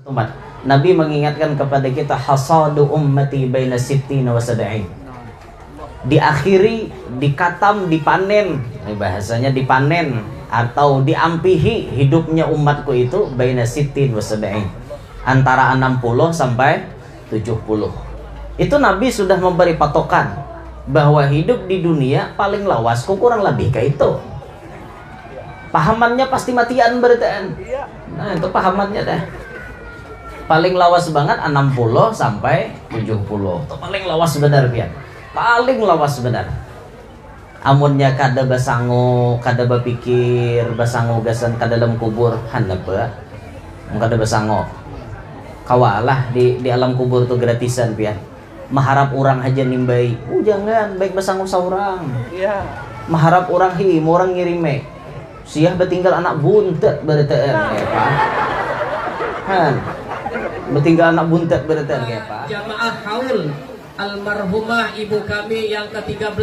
umat. Nabi mengingatkan kepada kita hasadu ummati baina sittina wa sab'in. Diakhiri, dikatam, dipanen. Bahasanya dipanen atau diampihi hidupnya umatku itu baina sittin wa sab'in. Antara 60 sampai 70. Itu Nabi sudah memberi patokan bahwa hidup di dunia paling lawas kurang lebih kayak itu. Pahamannya pasti matian berarti. Nah, itu pahamannya dah. Paling lawas banget 60 sampai 70. Itu paling lawas benar pian. Paling lawas benar. Amunnya kada basango, kada bapikir, basango gasan kada dalam kubur hanapa. Kada basango. Kawalah di alam kubur itu gratisan pian. Maharap orang aja nimbai. Jangan, baik basango saurang. Iya. Maharap orang orang ngirime. Siah betinggal anak buntet berarti ya, Pak. Han. Betinggal anak buntet berarti ya, Pak. Jamaah haul almarhumah ibu kami yang ke-13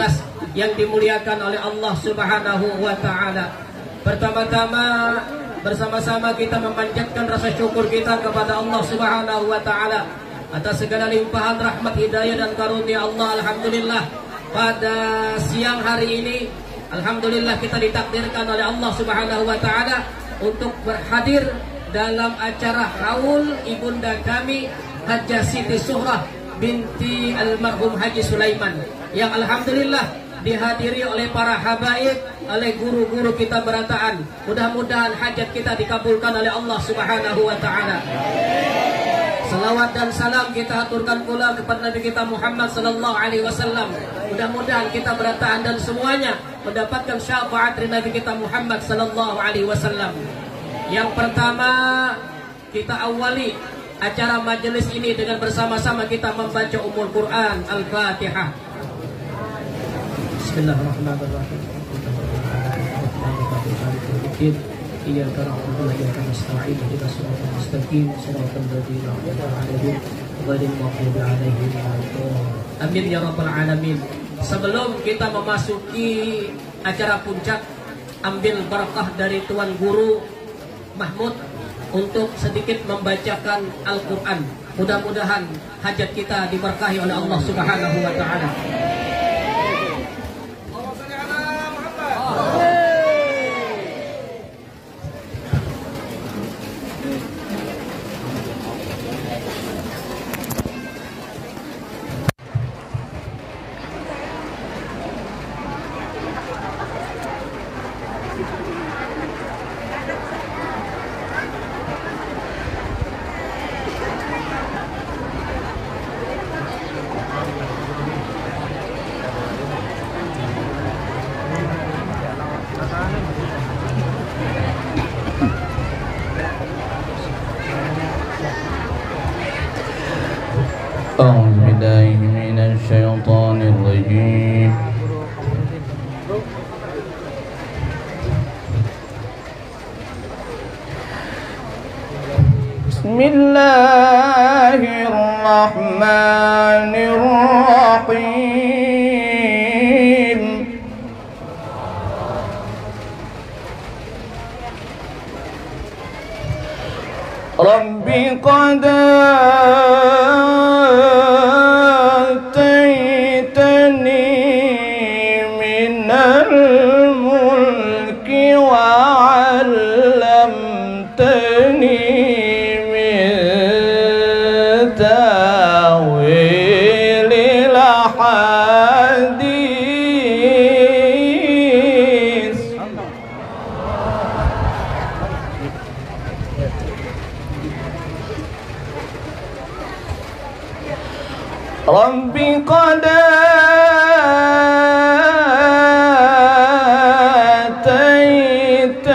yang dimuliakan oleh Allah Subhanahu wa taala. Pertama-tama bersama-sama kita memanjatkan rasa syukur kita kepada Allah Subhanahu wa taala atas segala limpahan rahmat hidayah dan karunia Allah. Alhamdulillah pada siang hari ini alhamdulillah kita ditakdirkan oleh Allah Subhanahu wa taala untuk berhadir dalam acara haul ibunda kami Hajjah Siti Suhrah binti almarhum Haji Sulaiman yang alhamdulillah dihadiri oleh para habaib, oleh guru-guru kita berataan. Mudah-mudahan hajat kita dikabulkan oleh Allah Subhanahu wa taala. Salawat dan salam kita aturkan pula kepada Nabi kita Muhammad sallallahu alaihi wasallam. Mudah-mudahan kita berataan dan semuanya mendapatkan syafaat dari Nabi kita Muhammad sallallahu alaihi wasallam. Yang pertama, kita awali acara majelis ini dengan bersama-sama kita membaca Ummul Quran Al-Fatihah. Bismillahirrahmanirrahim. Iyyaka na'budu wa iyyaka nasta'in ihdinas siratal mustaqim siratal ladzina an'amta 'alaihim ghairil maghdubi 'alaihim waladdallin. Amin ya rabbal alamin. Sebelum kita memasuki acara puncak, ambil barakah dari Tuan Guru Mahmud untuk sedikit membacakan Al-Quran. Mudah-mudahan hajat kita diberkahi oleh Allah Subhanahu wa taala. أعوذ بالله من الشيطان الرجيم بسم الله الرحمن الرحيم رب قد رب قد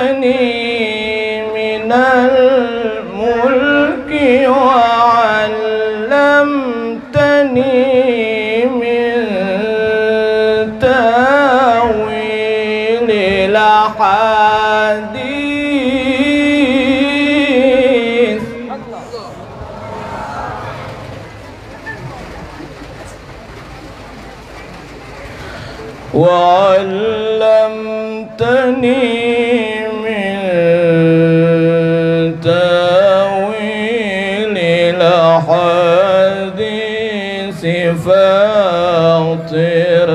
آتيتني من الملك وعلمتني من تأويل الأحاديث وعلمتني من تأويل الحديث فاطر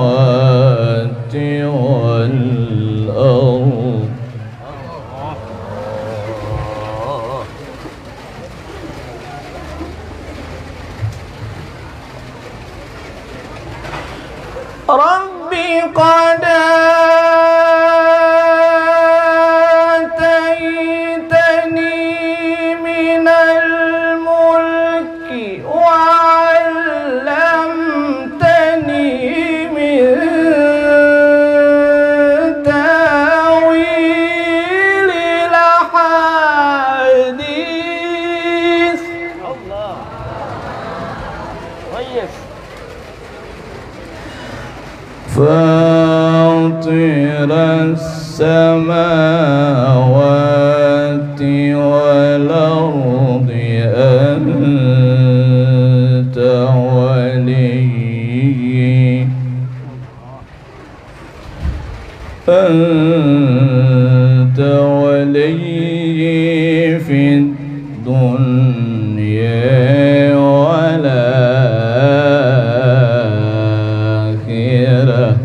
السماوات والأرض ربي قد آتيتني من الملك وعلمتني من تأويل الأحاديث الله كويس فاطر السماوات والأرض أنت ولي في الدنيا والآخرة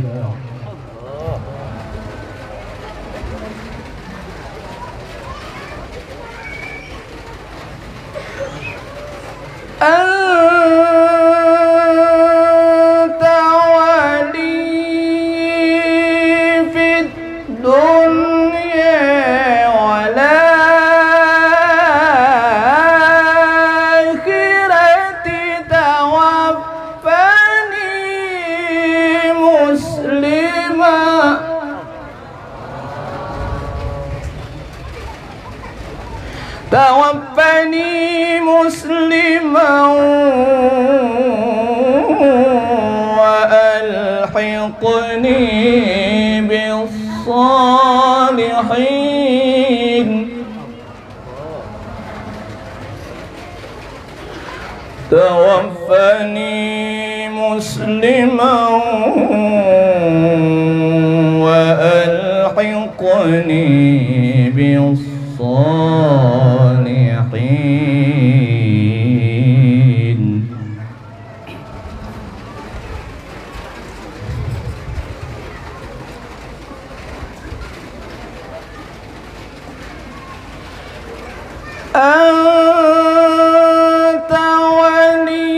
أنت ولي في الدنيا والآخرة توفني مسلما وألحقني بالصالحين توفني مسلما وألحقني بالصالحين أنت ولي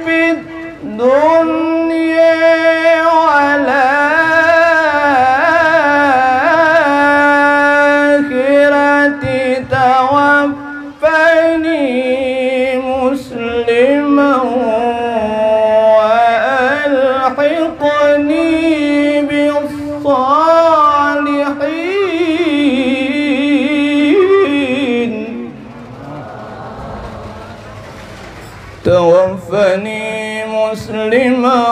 في الدنيا والآخرة توفني مسلما وألحقني بالصالحين توفني مسلما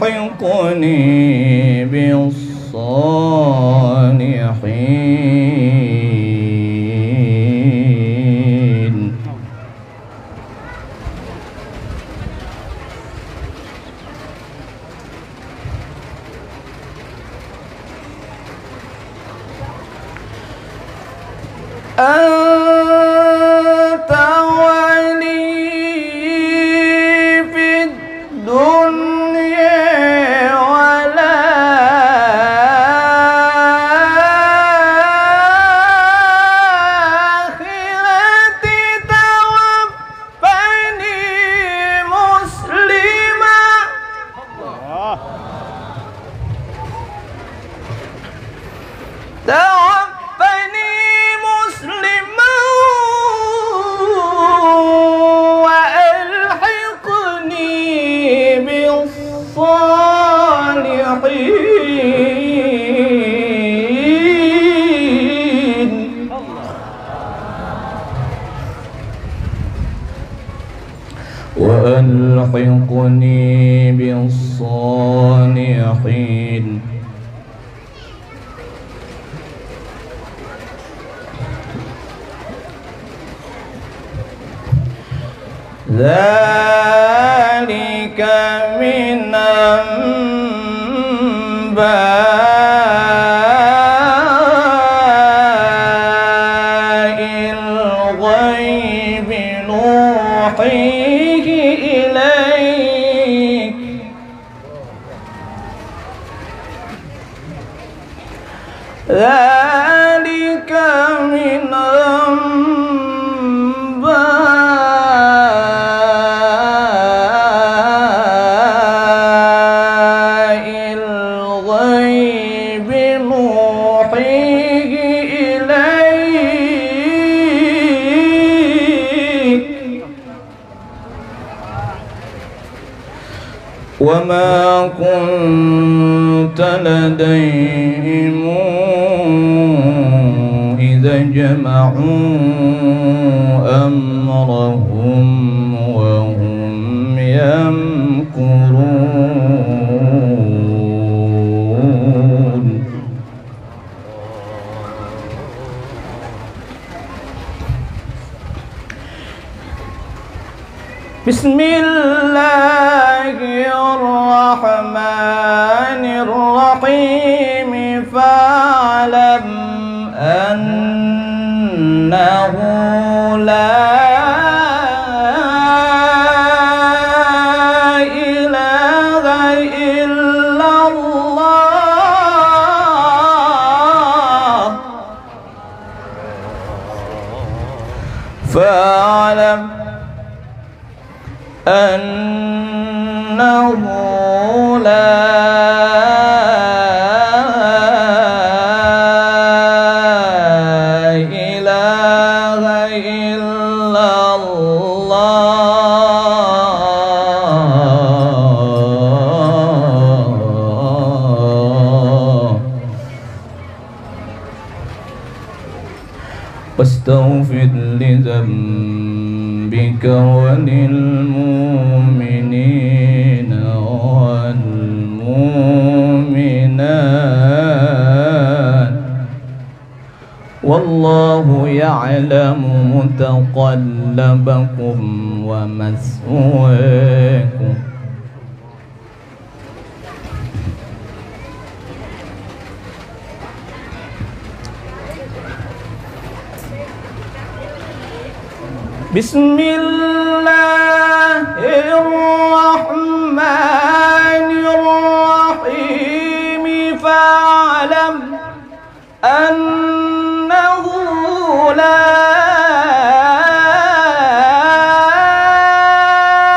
وألحقني بالصالحين أنت ولي في الدنيا والآخرة توفني مسلما توفني مسلما وألحقني بالصالحين وألحقني بالصالحين ذلك من أنباء ذلك من أنباء الغيب نوحيه إليك وما كنت لديهم إذا جمعوا أمرهم وهم يمكرون بسم الله الرحمن الرحيم فاعلم أنه لا إله إلا الله فاعلم أنه لا إله إلا الله واستغفر لذنبك وللمؤمنين والمؤمنات والله يعلم متقلبكم ومثواكم بسم الله الرحمن الرحيم فاعلم أنه لا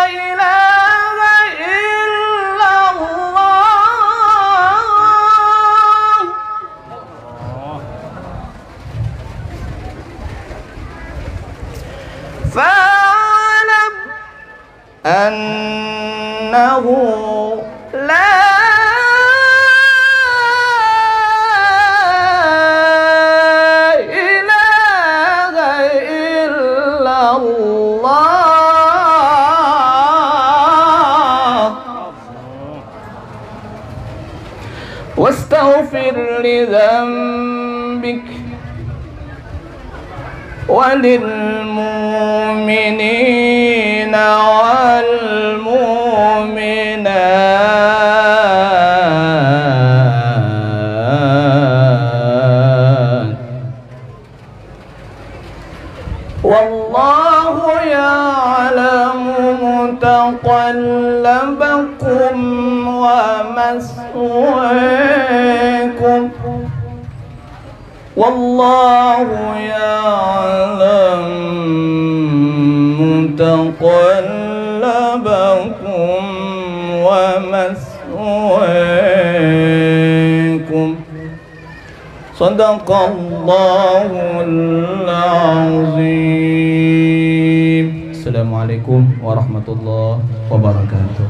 إله إلا الله فاعلم أنه لا إله إلا الله واستغفر لذنبك وللمؤمنين والمؤمنات والله يعلم متقلبكم ومثواكم والله يعلم متقلبكم ومثواكم صدق الله العظيم. Assalamualaikum warahmatullahi wabarakatuh.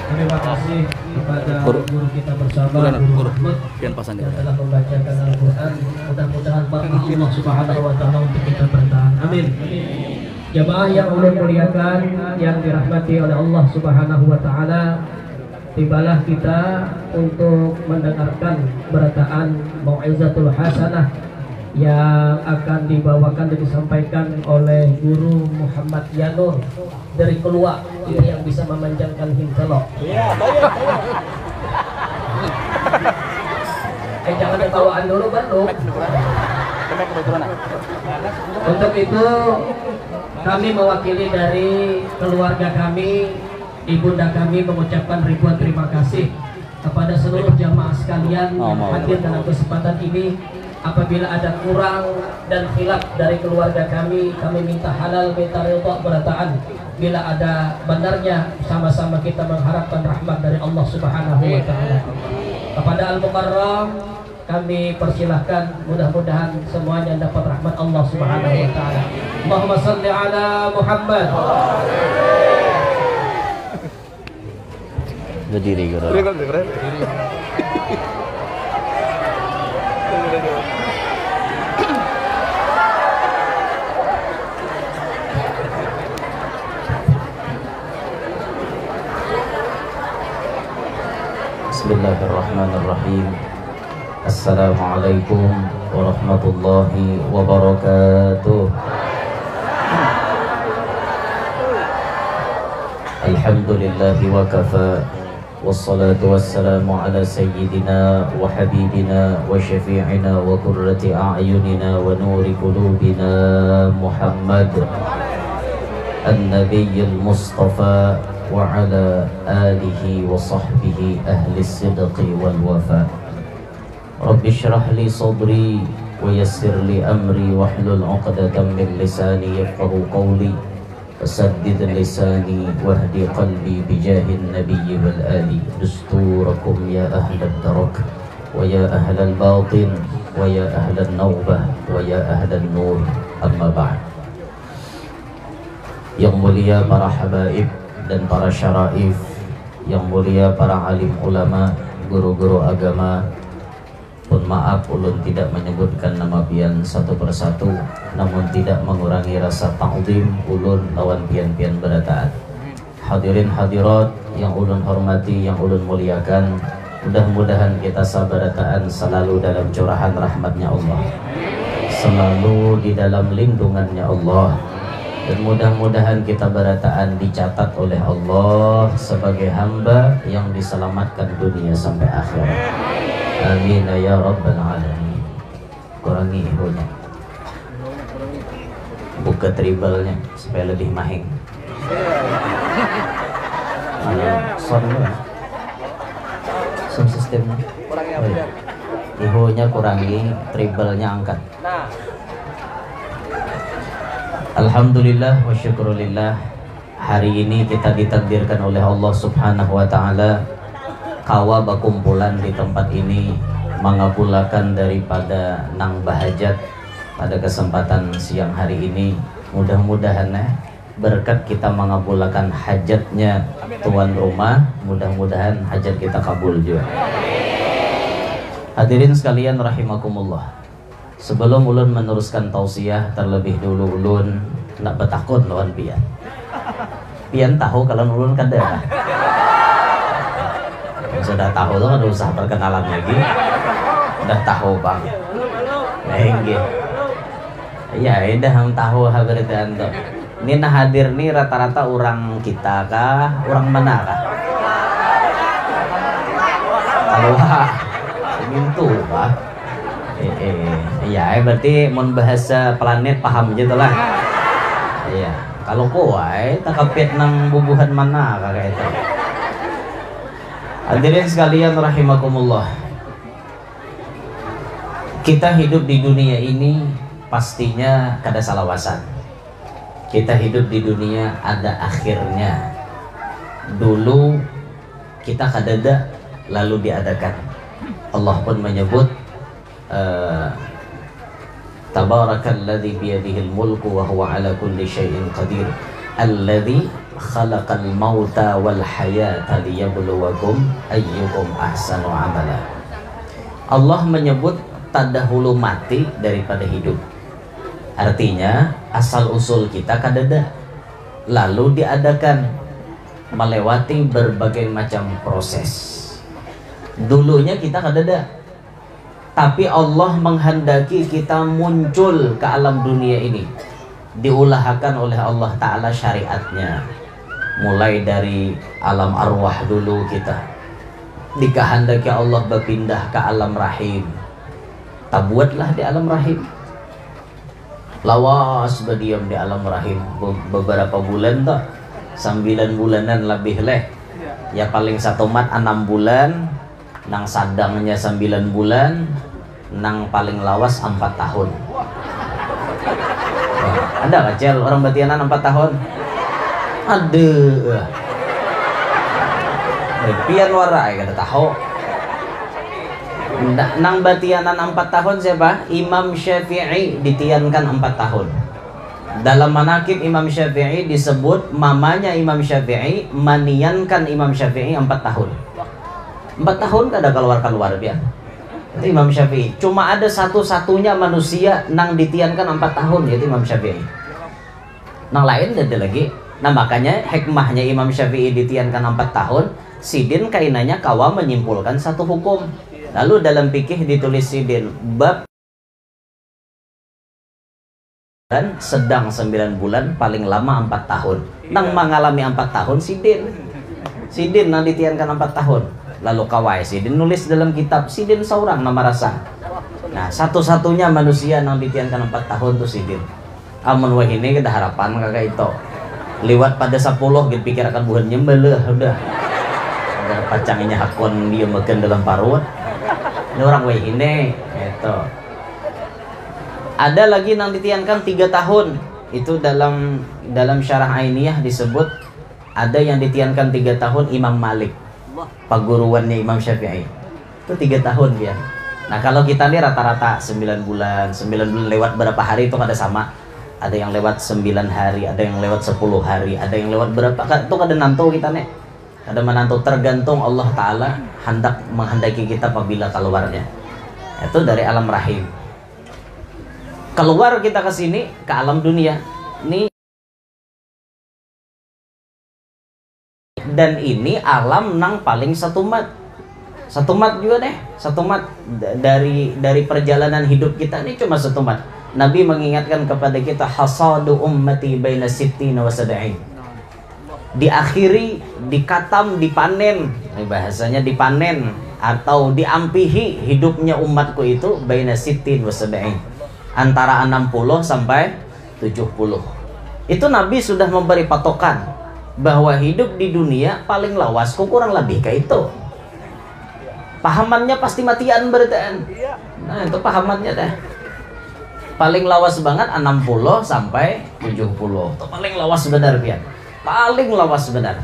Terima kasih kepada guru kita bersama Guru Ahmad yang telah membacakan Al-Quran. Mudah-mudahan berkah Allah Subhanahu wa Ta'ala untuk kita bertahan. Amin. Jamaah yang Allah muliakan, yang dirahmati oleh Allah Subhanahu wa Ta'ala, tibalah kita untuk mendengarkan berataan Mau'izatul Hasanah yang akan dibawakan dan disampaikan oleh Guru Muhammad Yanur dari Keluak, ini yang bisa memanjangkan himselok. Jangan ketawaan dulu baru. Untuk itu kami mewakili dari keluarga kami, ibunda kami mengucapkan ribuan terima kasih kepada seluruh jamaah sekalian yang hadir dalam kesempatan ini. Apabila ada kurang dan khilaf dari keluarga kami minta halal, minta ridha, berataan. Bila ada benarnya, sama-sama kita mengharapkan rahmat dari Allah Subhanahu wa taala. Kepada Al-Mukarram kami persilahkan, mudah-mudahan semuanya dapat rahmat Allah Subhanahu wa taala. Allahumma shalli ala Muhammad. Berdiri gitu. Bismillahirrahmanirrahim. Assalamualaikum warahmatullahi wabarakatuh. Alhamdulillahi wa kafa, wassalatu wassalamu ala sayyidina wa habibina wa syafi'ina wa qurrati a'yunina wa nuri qulubina Muhammad an-nabiyyil mustafa wa ala alihi wa sahbihi ahli sidqi wal wafa. Rabbi shrah li sadri wa yassir li amri wahlul 'uqdatam min lisani yafqahu qawli wasaddid lisani wahdi qalbi bijahin nabiyyi wal ali. Dusturakum ya ahlad darak wa ya ahlal batin wa ya ahlan nawbah wa ya ahlan nur. Amma ba'd. Yang mulia para habaib dan para syaraif, yang mulia para alim ulama, guru-guru agama. Pun maaf ulun tidak menyebutkan nama pian satu persatu, namun tidak mengurangi rasa ta'zim ulun lawan pian-pian berataan. Hadirin hadirat yang ulun hormati, yang ulun muliakan, mudah-mudahan kita sabarataan selalu dalam curahan rahmatnya Allah, selalu di dalam lindungannya Allah, dan mudah-mudahan kita berataan dicatat oleh Allah sebagai hamba yang diselamatkan dunia sampai akhirat. Amin ya rabbal alamin. Kurangi ihunya, buka tribalnya supaya lebih mahing. Sound sistemnya ihunya kurangi, tribalnya angkat. Alhamdulillah wa syukurillah. Hari ini kita ditakdirkan oleh Allah Subhanahu wa ta'ala kawa bakumpulan di tempat ini mengabulakan daripada nang bahajat pada kesempatan siang hari ini. Mudah-mudahan berkat kita mengabulkan hajatnya tuan rumah, mudah-mudahan hajat kita kabul juga. Hadirin sekalian rahimakumullah, sebelum ulun meneruskan tausiah, terlebih dulu ulun nak bertakut lawan pian. Pian tahu kalau ulun kada. Sudah tahu tuh, nggak usah perkenalan lagi. Udah tahu bang. Enggak. Ya, udah yang tahu haberitan tuh. Ini nah hadir nih rata-rata orang kita kah, orang mana kah? Kalau itu pak. Ya, berarti mau bahasa planet paham gitu lah. Iya. Kalau kuai tak kapit nang bubuhan mana kakak itu. Hadirin sekalian rahimakumullah, kita hidup di dunia ini pastinya kada salawasan. Kita hidup di dunia ada akhirnya. Dulu kita kadada, lalu diadakan. Allah pun menyebut Tabarakalladzi biyadihil mulku wa huwa ala kulli syai'in qadir alladzi khalaqal mauta wal hayata liyabluwakum ayyukum ahsanu amala. Allah menyebut tadahulu mati daripada hidup. Artinya asal usul kita kadada, lalu diadakan melewati berbagai macam proses. Dulunya kita kadada, tapi Allah menghendaki kita muncul ke alam dunia ini. Diulahkan oleh Allah Ta'ala syariatnya. Mulai dari alam arwah dulu kita dikehendaki Allah berpindah ke alam rahim. Tabuatlah di alam rahim. Lawas berdiam di alam rahim beberapa bulan tak, 9 bulanan lebih leh. Ya paling satu mat 6 bulan, nang sadangnya 9 bulan, nang paling lawas 4 tahun. Ada kecil orang batianan 4 tahun? Aduh. Pian warai kada tahu. Nang batianan 4 tahun siapa? Imam Syafi'i ditiankan 4 tahun. Dalam manakib Imam Syafi'i disebut mamanya Imam Syafi'i maniankan Imam Syafi'i 4 tahun. 4 tahun kada keluar dia. Itu Imam Syafi'i. Cuma ada satu-satunya manusia nang ditiankan 4 tahun, yaitu Imam Syafi'i. Nang lain ada lagi. Nah makanya hikmahnya Imam Syafi'i ditiankan 4 tahun, sidin kainanya kawa menyimpulkan satu hukum. Lalu dalam fikih ditulis sidin bab dan sedang 9 bulan, paling lama 4 tahun. Nang mengalami 4 tahun sidin nang ditiankan 4 tahun. Lalu kawai sidin nulis dalam kitab, sidin seorang nama rasa. Nah satu-satunya manusia nang ditiankan 4 tahun tuh sidin. Amun wah ini kita harapan kakak itu lewat pada 10 gitu pikir akan buhan nyembelah udah ada pacangnya hakon dia makan dalam parut. Ini orang wah ini itu. Ada lagi nang ditiankan 3 tahun. Itu dalam syarah Ainiyah disebut ada yang ditiankan 3 tahun Imam Malik, paguruannya Imam Syafi'i. Itu 3 tahun dia. Nah kalau kita nih rata-rata 9 bulan lewat berapa hari itu kada sama. Ada yang lewat 9 hari, ada yang lewat 10 hari, ada yang lewat berapa. Itu kada nanto kita nih. Kada menantu, tergantung Allah Ta'ala hendak menghendaki kita apabila keluarnya. Itu dari alam rahim. Keluar kita ke sini ke alam dunia. Dan ini alam nang paling satu mat juga deh. Satu mat dari perjalanan hidup kita ini cuma satu mat. Nabi mengingatkan kepada kita hasadu ummati baina sittina wa sab'in. Diakhiri, dikatam, dipanen. Ini bahasanya dipanen atau diampihi hidupnya umatku itu baina sittin wa sab'in. Antara 60 sampai 70. Itu Nabi sudah memberi patokan bahwa hidup di dunia paling lawas kurang lebih kayak itu. Pahamannya pasti matian berarti. Nah, itu pahamannya dah. Paling lawas banget 60 sampai 70. Itu paling lawas benar pian. Paling lawas benar.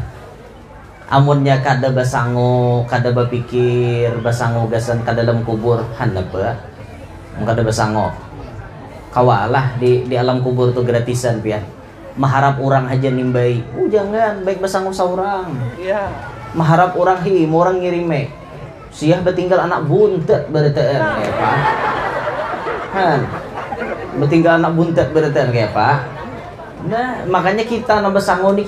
Amunnya kada basango, kada bapikir, basango gasan kada dalam kubur hanapa. Kada basango. Kawalah di alam kubur tuh gratisan pian. Mengharap orang aja nimbai. Jangan, baik basango seorang. Iya. Mengharap orang orang ngirime. Siah betinggal anak buntet berarti Pak. Han. Betinggal anak buntet berarti kayak Pak. Nah, makanya kita nambah sango nih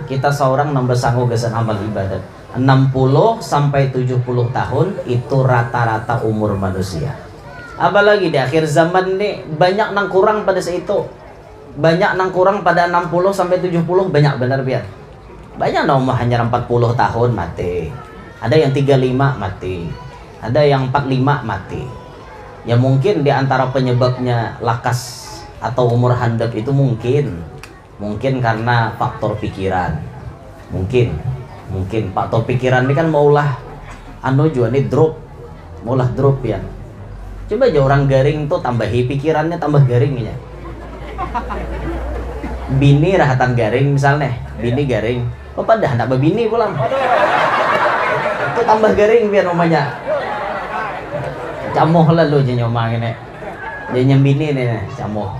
kita seorang nambah sango gasan amal ibadat. 60 sampai 70 tahun itu rata-rata umur manusia. Apalagi di akhir zaman nih banyak nang kurang pada saat itu. Banyak nang kurang pada 60 sampai 70 banyak benar biar. Banyak nang hanya 40 tahun mati. Ada yang 35 mati. Ada yang 45 mati. Ya mungkin di antara penyebabnya lakas atau umur handap itu mungkin karena faktor pikiran. Mungkin faktor pikiran ini kan maulah nih maulah drop ya. Coba aja orang garing tuh tambahi pikirannya tambah garingnya. Bini rahatan garing misalnya, bini garing. Oh pada hendak bini pulang. Itu tambah garing biar namanya. Camoh lah lo jadi nyomang ini. Dia nyembini nih camoh.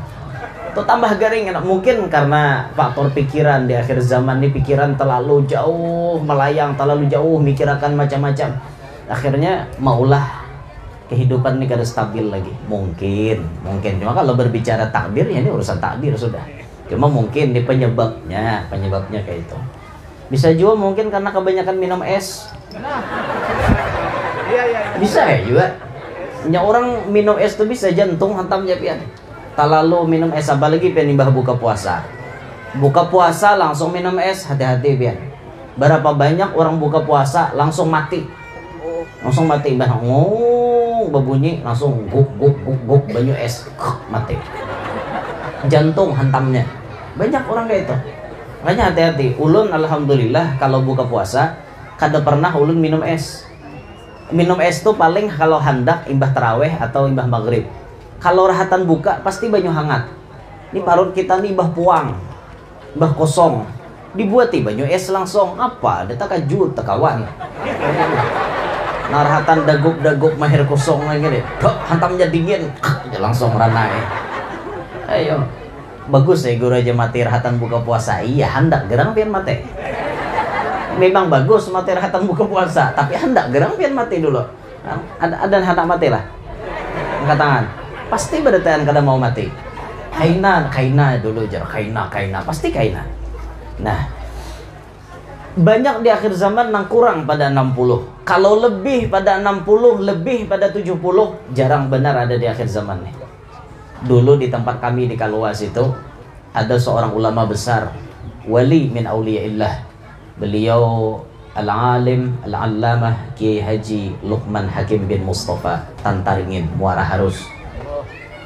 Itu tambah garing enak. Mungkin karena faktor pikiran di akhir zaman ini pikiran terlalu jauh melayang, terlalu jauh mikirkan macam-macam. Akhirnya maulah kehidupan ini kada stabil lagi. Mungkin. Cuma kalau berbicara takdir ya ini urusan takdir sudah. Cuma mungkin di penyebabnya kayak itu. Bisa juga mungkin karena kebanyakan minum es. Bisa ya juga. Ya orang minum es tuh bisa jantung hantamnya pian. Terlalu minum es apalagi pian nimbah buka puasa. Buka puasa langsung minum es, hati-hati pian. Berapa banyak orang buka puasa langsung mati. Langsung mati bah. Berbunyi langsung guk banyu es mati. Jantung hantamnya. Banyak orang kayak itu. Makanya hati-hati. Ulun alhamdulillah kalau buka puasa kada pernah ulun minum es. Minum es tuh paling kalau hendak imbah taraweh atau imbah maghrib. Kalau rahatan buka pasti banyu hangat. Ini parut kita nih imbah puang, imbah kosong. Dibuat banyu es langsung apa? Ada takajut takawan. Narhatan dagup mahir kosong lagi deh. Hantamnya dingin, langsung ranai. Ayo, bagus ya guru aja mati rahatan buka puasa. Iya, hendak gerang pian mati. Memang bagus mati rahatan buka puasa, tapi hendak gerang pian mati dulu. Ada hendak mati lah. Angkat tangan. Pasti berdetaan kada mau mati. Kaina dulu jar, kaina, pasti kaina. Nah, banyak di akhir zaman yang kurang pada 60. Kalau lebih pada 60, lebih pada 70, jarang benar ada di akhir zaman nih. Dulu di tempat kami di Kaluas itu ada seorang ulama besar, wali min auliyaillah. Beliau al-alim al-allamah Kiai Haji Luqman Hakim bin Mustafa Tantaringin, Muara Harus.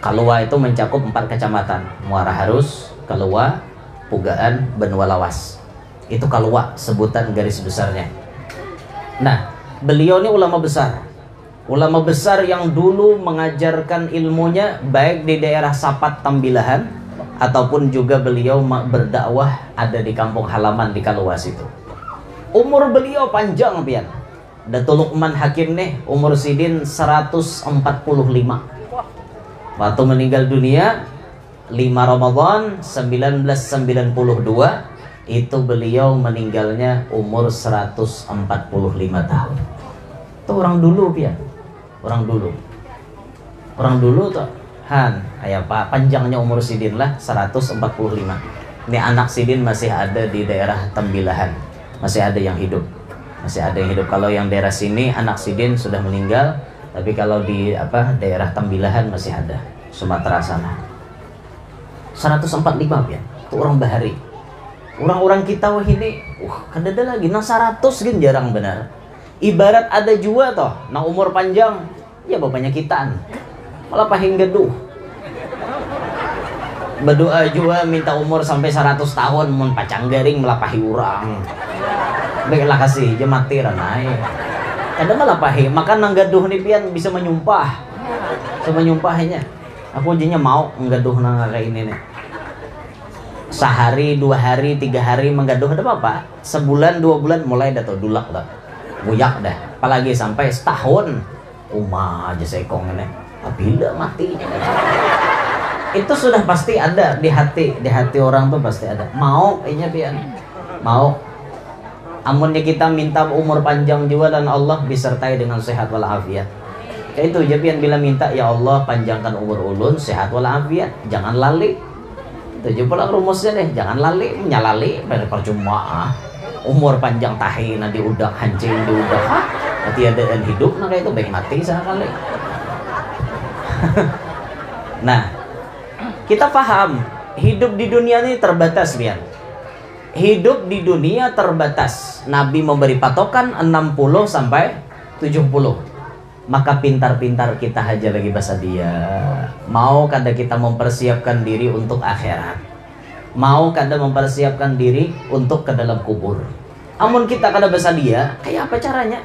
Kalua itu mencakup 4 kecamatan, Muara Harus, Kalua, Pugaan, Benua Lawas. Itu Kalua sebutan garis besarnya. Nah, beliau ini ulama besar yang dulu mengajarkan ilmunya baik di daerah Sapat Tambilahan ataupun juga beliau berdakwah ada di kampung halaman di Kaluas itu. Umur beliau panjang pian. Datuk Luqman Hakim nih umur sidin 145. Waktu meninggal dunia 5 Ramadan 1992 itu beliau meninggalnya umur 145 tahun. Itu orang dulu pian. Orang dulu tuh kayak Pak panjangnya umur sidin lah 145. Ini anak sidin masih ada di daerah Tambilahan. Masih ada yang hidup. Kalau yang daerah sini anak sidin sudah meninggal, tapi kalau di daerah Tambilahan masih ada. Sumatera sana. 145 pian. Itu orang bahari. Orang-orang kita ini kadada lagi nang 100 gin jarang benar. Ibarat ada jua toh nang umur panjang ya bapaknya kitaan. Malah paling geduh. Berdoa jua minta umur sampai 100 tahun mun pacang garing melapahi urang. Baiklah kasih je mati ranai. Kadang melapahi makan nang gaduh ni pian bisa menyumpah. Sama nyumpahnya. Aku jadinya mau nggaduh nang kayak ini nih. Sehari, 2 hari, 3 hari menggaduh ada apa? Sebulan, 2 bulan mulai dah tuh dulak dah, buyak dah. Apalagi sampai setahun, aja sekong ini. Apabila matinya, itu sudah pasti ada di hati orang tuh pasti ada. Mau, kayaknya pian, mau. Amunnya kita minta umur panjang juga dan Allah disertai dengan sehat walafiat. Kayak itu aja pian bila minta ya Allah panjangkan umur ulun, sehat walafiat, jangan lali. Tujuh pulang rumusnya deh, jangan lali, menyalali, percuma. Umur panjang tahi, nanti udah hancing di udah, nanti ada dan hidup, nah kayak itu baik mati sekali. Nah, kita paham hidup di dunia ini terbatas pian. Hidup di dunia terbatas. Nabi memberi patokan 60 sampai 70. Maka pintar-pintar kita aja lagi bahasa dia. Mau kada kita mempersiapkan diri untuk akhirat. Mau kada mempersiapkan diri untuk ke dalam kubur. Amun kita kada bahasa dia, kayak apa caranya?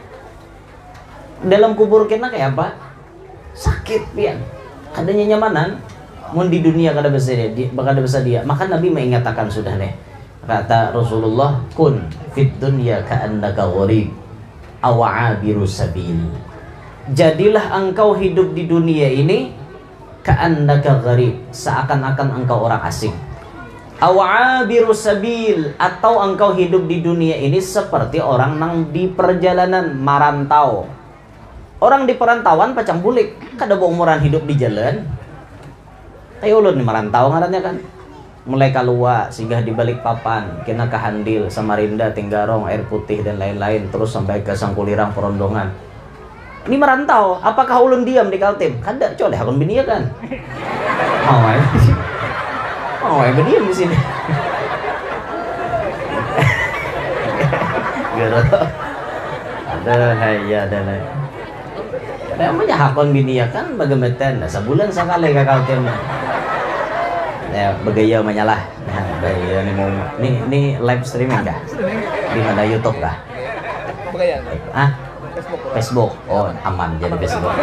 Dalam kubur kita kayak apa? Sakit pian. Kadanya nyamanan. Mun di dunia kada bahasa dia, maka Nabi mengingatkan sudah nih. Kata Rasulullah, kun fit dunya ka'annaka gharib aw 'abiru sabil. Jadilah engkau hidup di dunia ini ka'annaka gharib, seakan-akan engkau orang asing. Aw 'abiru sabil, atau engkau hidup di dunia ini seperti orang nang di perjalanan marantau. Orang di perantauan pacang bulik, kada umuran hidup di jalan. Tayo ulun ni marantau ngarannya kan. Mulai Kalua singgah di Balikpapan, kena ke Handil, Samarinda, Tinggarong, Air Putih dan lain-lain, terus sampai ke Sangkulirang, Perondongan. Ini merantau, apakah ulun diam di Kaltim? Kada, coba deh akun biniya kan. Mau ay biniam di sini. Gero. Ada ya ada lah. Namanya hakon biniya kan bagaimana? Sebulan sekali ke Kaltim. Ya, bergaya menyalah. Nah, gaya ini live streaming kah? Di mana YouTube kah? Bergaya. Ah, Facebook. Oh, aman jadi Facebook.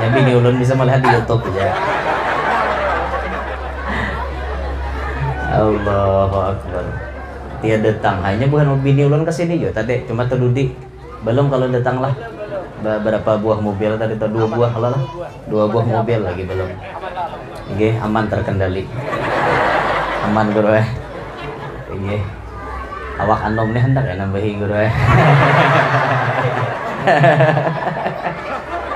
Ya bini ulun bisa melihat di YouTube ya. Allahu Akbar. Dia datang, hanya bukan bini ulun kesini juga tadi, cuma terdudi. Belum kalau datang lah. Berapa buah mobil tadi tuh, 2 buah lah. 2 buah mobil lagi belum. Oke, aman terkendali. Aman guru eh. Oke. Awak anom nih hendak ya nambahi guru eh.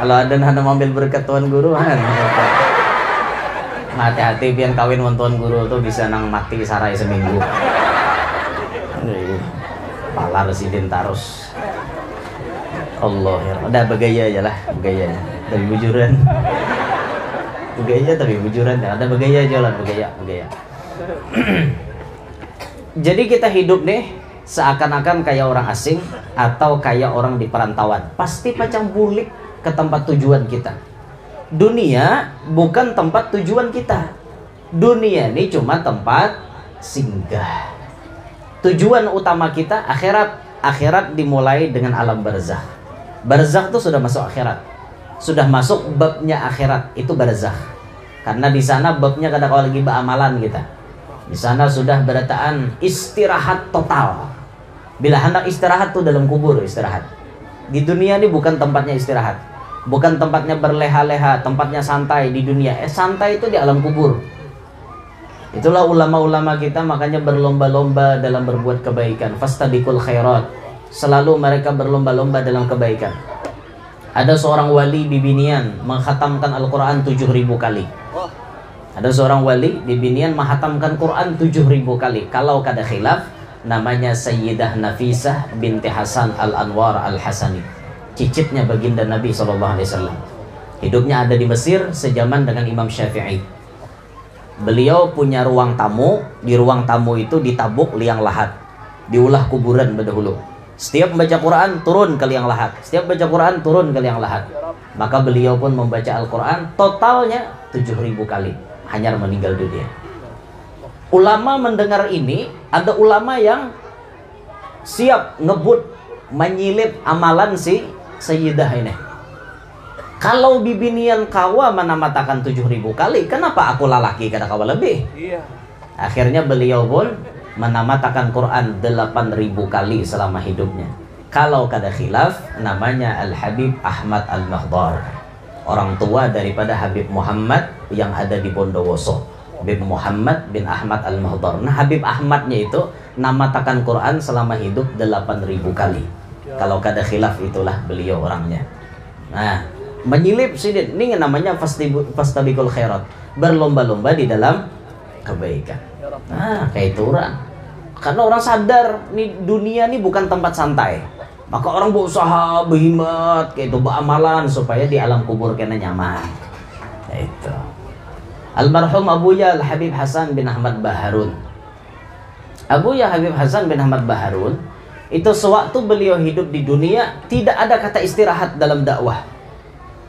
Kalau ada hendak ambil berkat tuan guru kan. Hati-hati pian kawin tuan guru tuh bisa nang mati sarai seminggu. Pala residen tarus. Allah ya. Udah begaya aja lah, begaya. Tapi bujuran. Begaya tapi bujuran. Ada begaya aja lah, begaya. Jadi kita hidup nih seakan-akan kayak orang asing atau kayak orang di perantauan. Pasti pacang bulik ke tempat tujuan kita. Dunia bukan tempat tujuan kita. Dunia ini cuma tempat singgah. Tujuan utama kita akhirat. Akhirat dimulai dengan alam barzakh. Barzakh itu sudah masuk akhirat. Sudah masuk babnya akhirat, itu barzakh. Karena di sana babnya kadang kalau lagi beramalan kita. Di sana sudah berataan istirahat total. Bila hendak istirahat tuh dalam kubur istirahat. Di dunia ini bukan tempatnya istirahat. Bukan tempatnya berleha-leha, tempatnya santai di dunia. Santai itu di alam kubur. Itulah ulama-ulama kita makanya berlomba-lomba dalam berbuat kebaikan. Fastabiqul khairat. Selalu mereka berlomba-lomba dalam kebaikan. Ada seorang wali di Binian menghatamkan Al-Quran 7.000 kali. Ada seorang wali di Binian menghatamkan Quran 7.000 kali. Kalau kada khilaf, namanya Sayyidah Nafisah binti Hasan Al-Anwar Al-Hasani, cicitnya baginda Nabi SAW. Hidupnya ada di Mesir sejaman dengan Imam Syafi'i. Beliau punya ruang tamu. Di ruang tamu itu ditabuk liang lahat, diulah kuburan berdahulu. Setiap membaca Quran turun ke liang lahat. Setiap baca Quran turun ke liang lahat. Maka beliau pun membaca Al-Quran totalnya 7.000 kali. Hanyar meninggal dunia. Ulama mendengar ini, ada ulama yang siap ngebut menyilip amalan si Sayyidah ini. Kalau bibinian kawa menamatakan 7.000 kali, kenapa aku lalaki kada kawa lebih? Iya. Akhirnya beliau pun menamatakan Quran 8.000 kali selama hidupnya. Kalau kada khilaf, namanya Al-Habib Ahmad Al-Mahdar, orang tua daripada Habib Muhammad yang ada di Bondowoso. Habib Muhammad bin Ahmad Al-Mahdar. Nah, Habib Ahmadnya itu namatakan Quran selama hidup 8.000 kali. Kalau kada khilaf, itulah beliau orangnya. Nah, menyilip sidin ini namanya fastabiqul khairat, berlomba-lomba di dalam kebaikan. Nah, kayak itu orang. Karena orang sadar nih, dunia ini bukan tempat santai. Maka orang berusaha berhimmat kayak itu, beramalan supaya di alam kubur kena nyaman. Nah, itu. Almarhum Abuya Al-Habib Hasan bin Ahmad Baharun. Abuya Habib Hasan bin Ahmad Baharun itu sewaktu beliau hidup di dunia tidak ada kata istirahat dalam dakwah.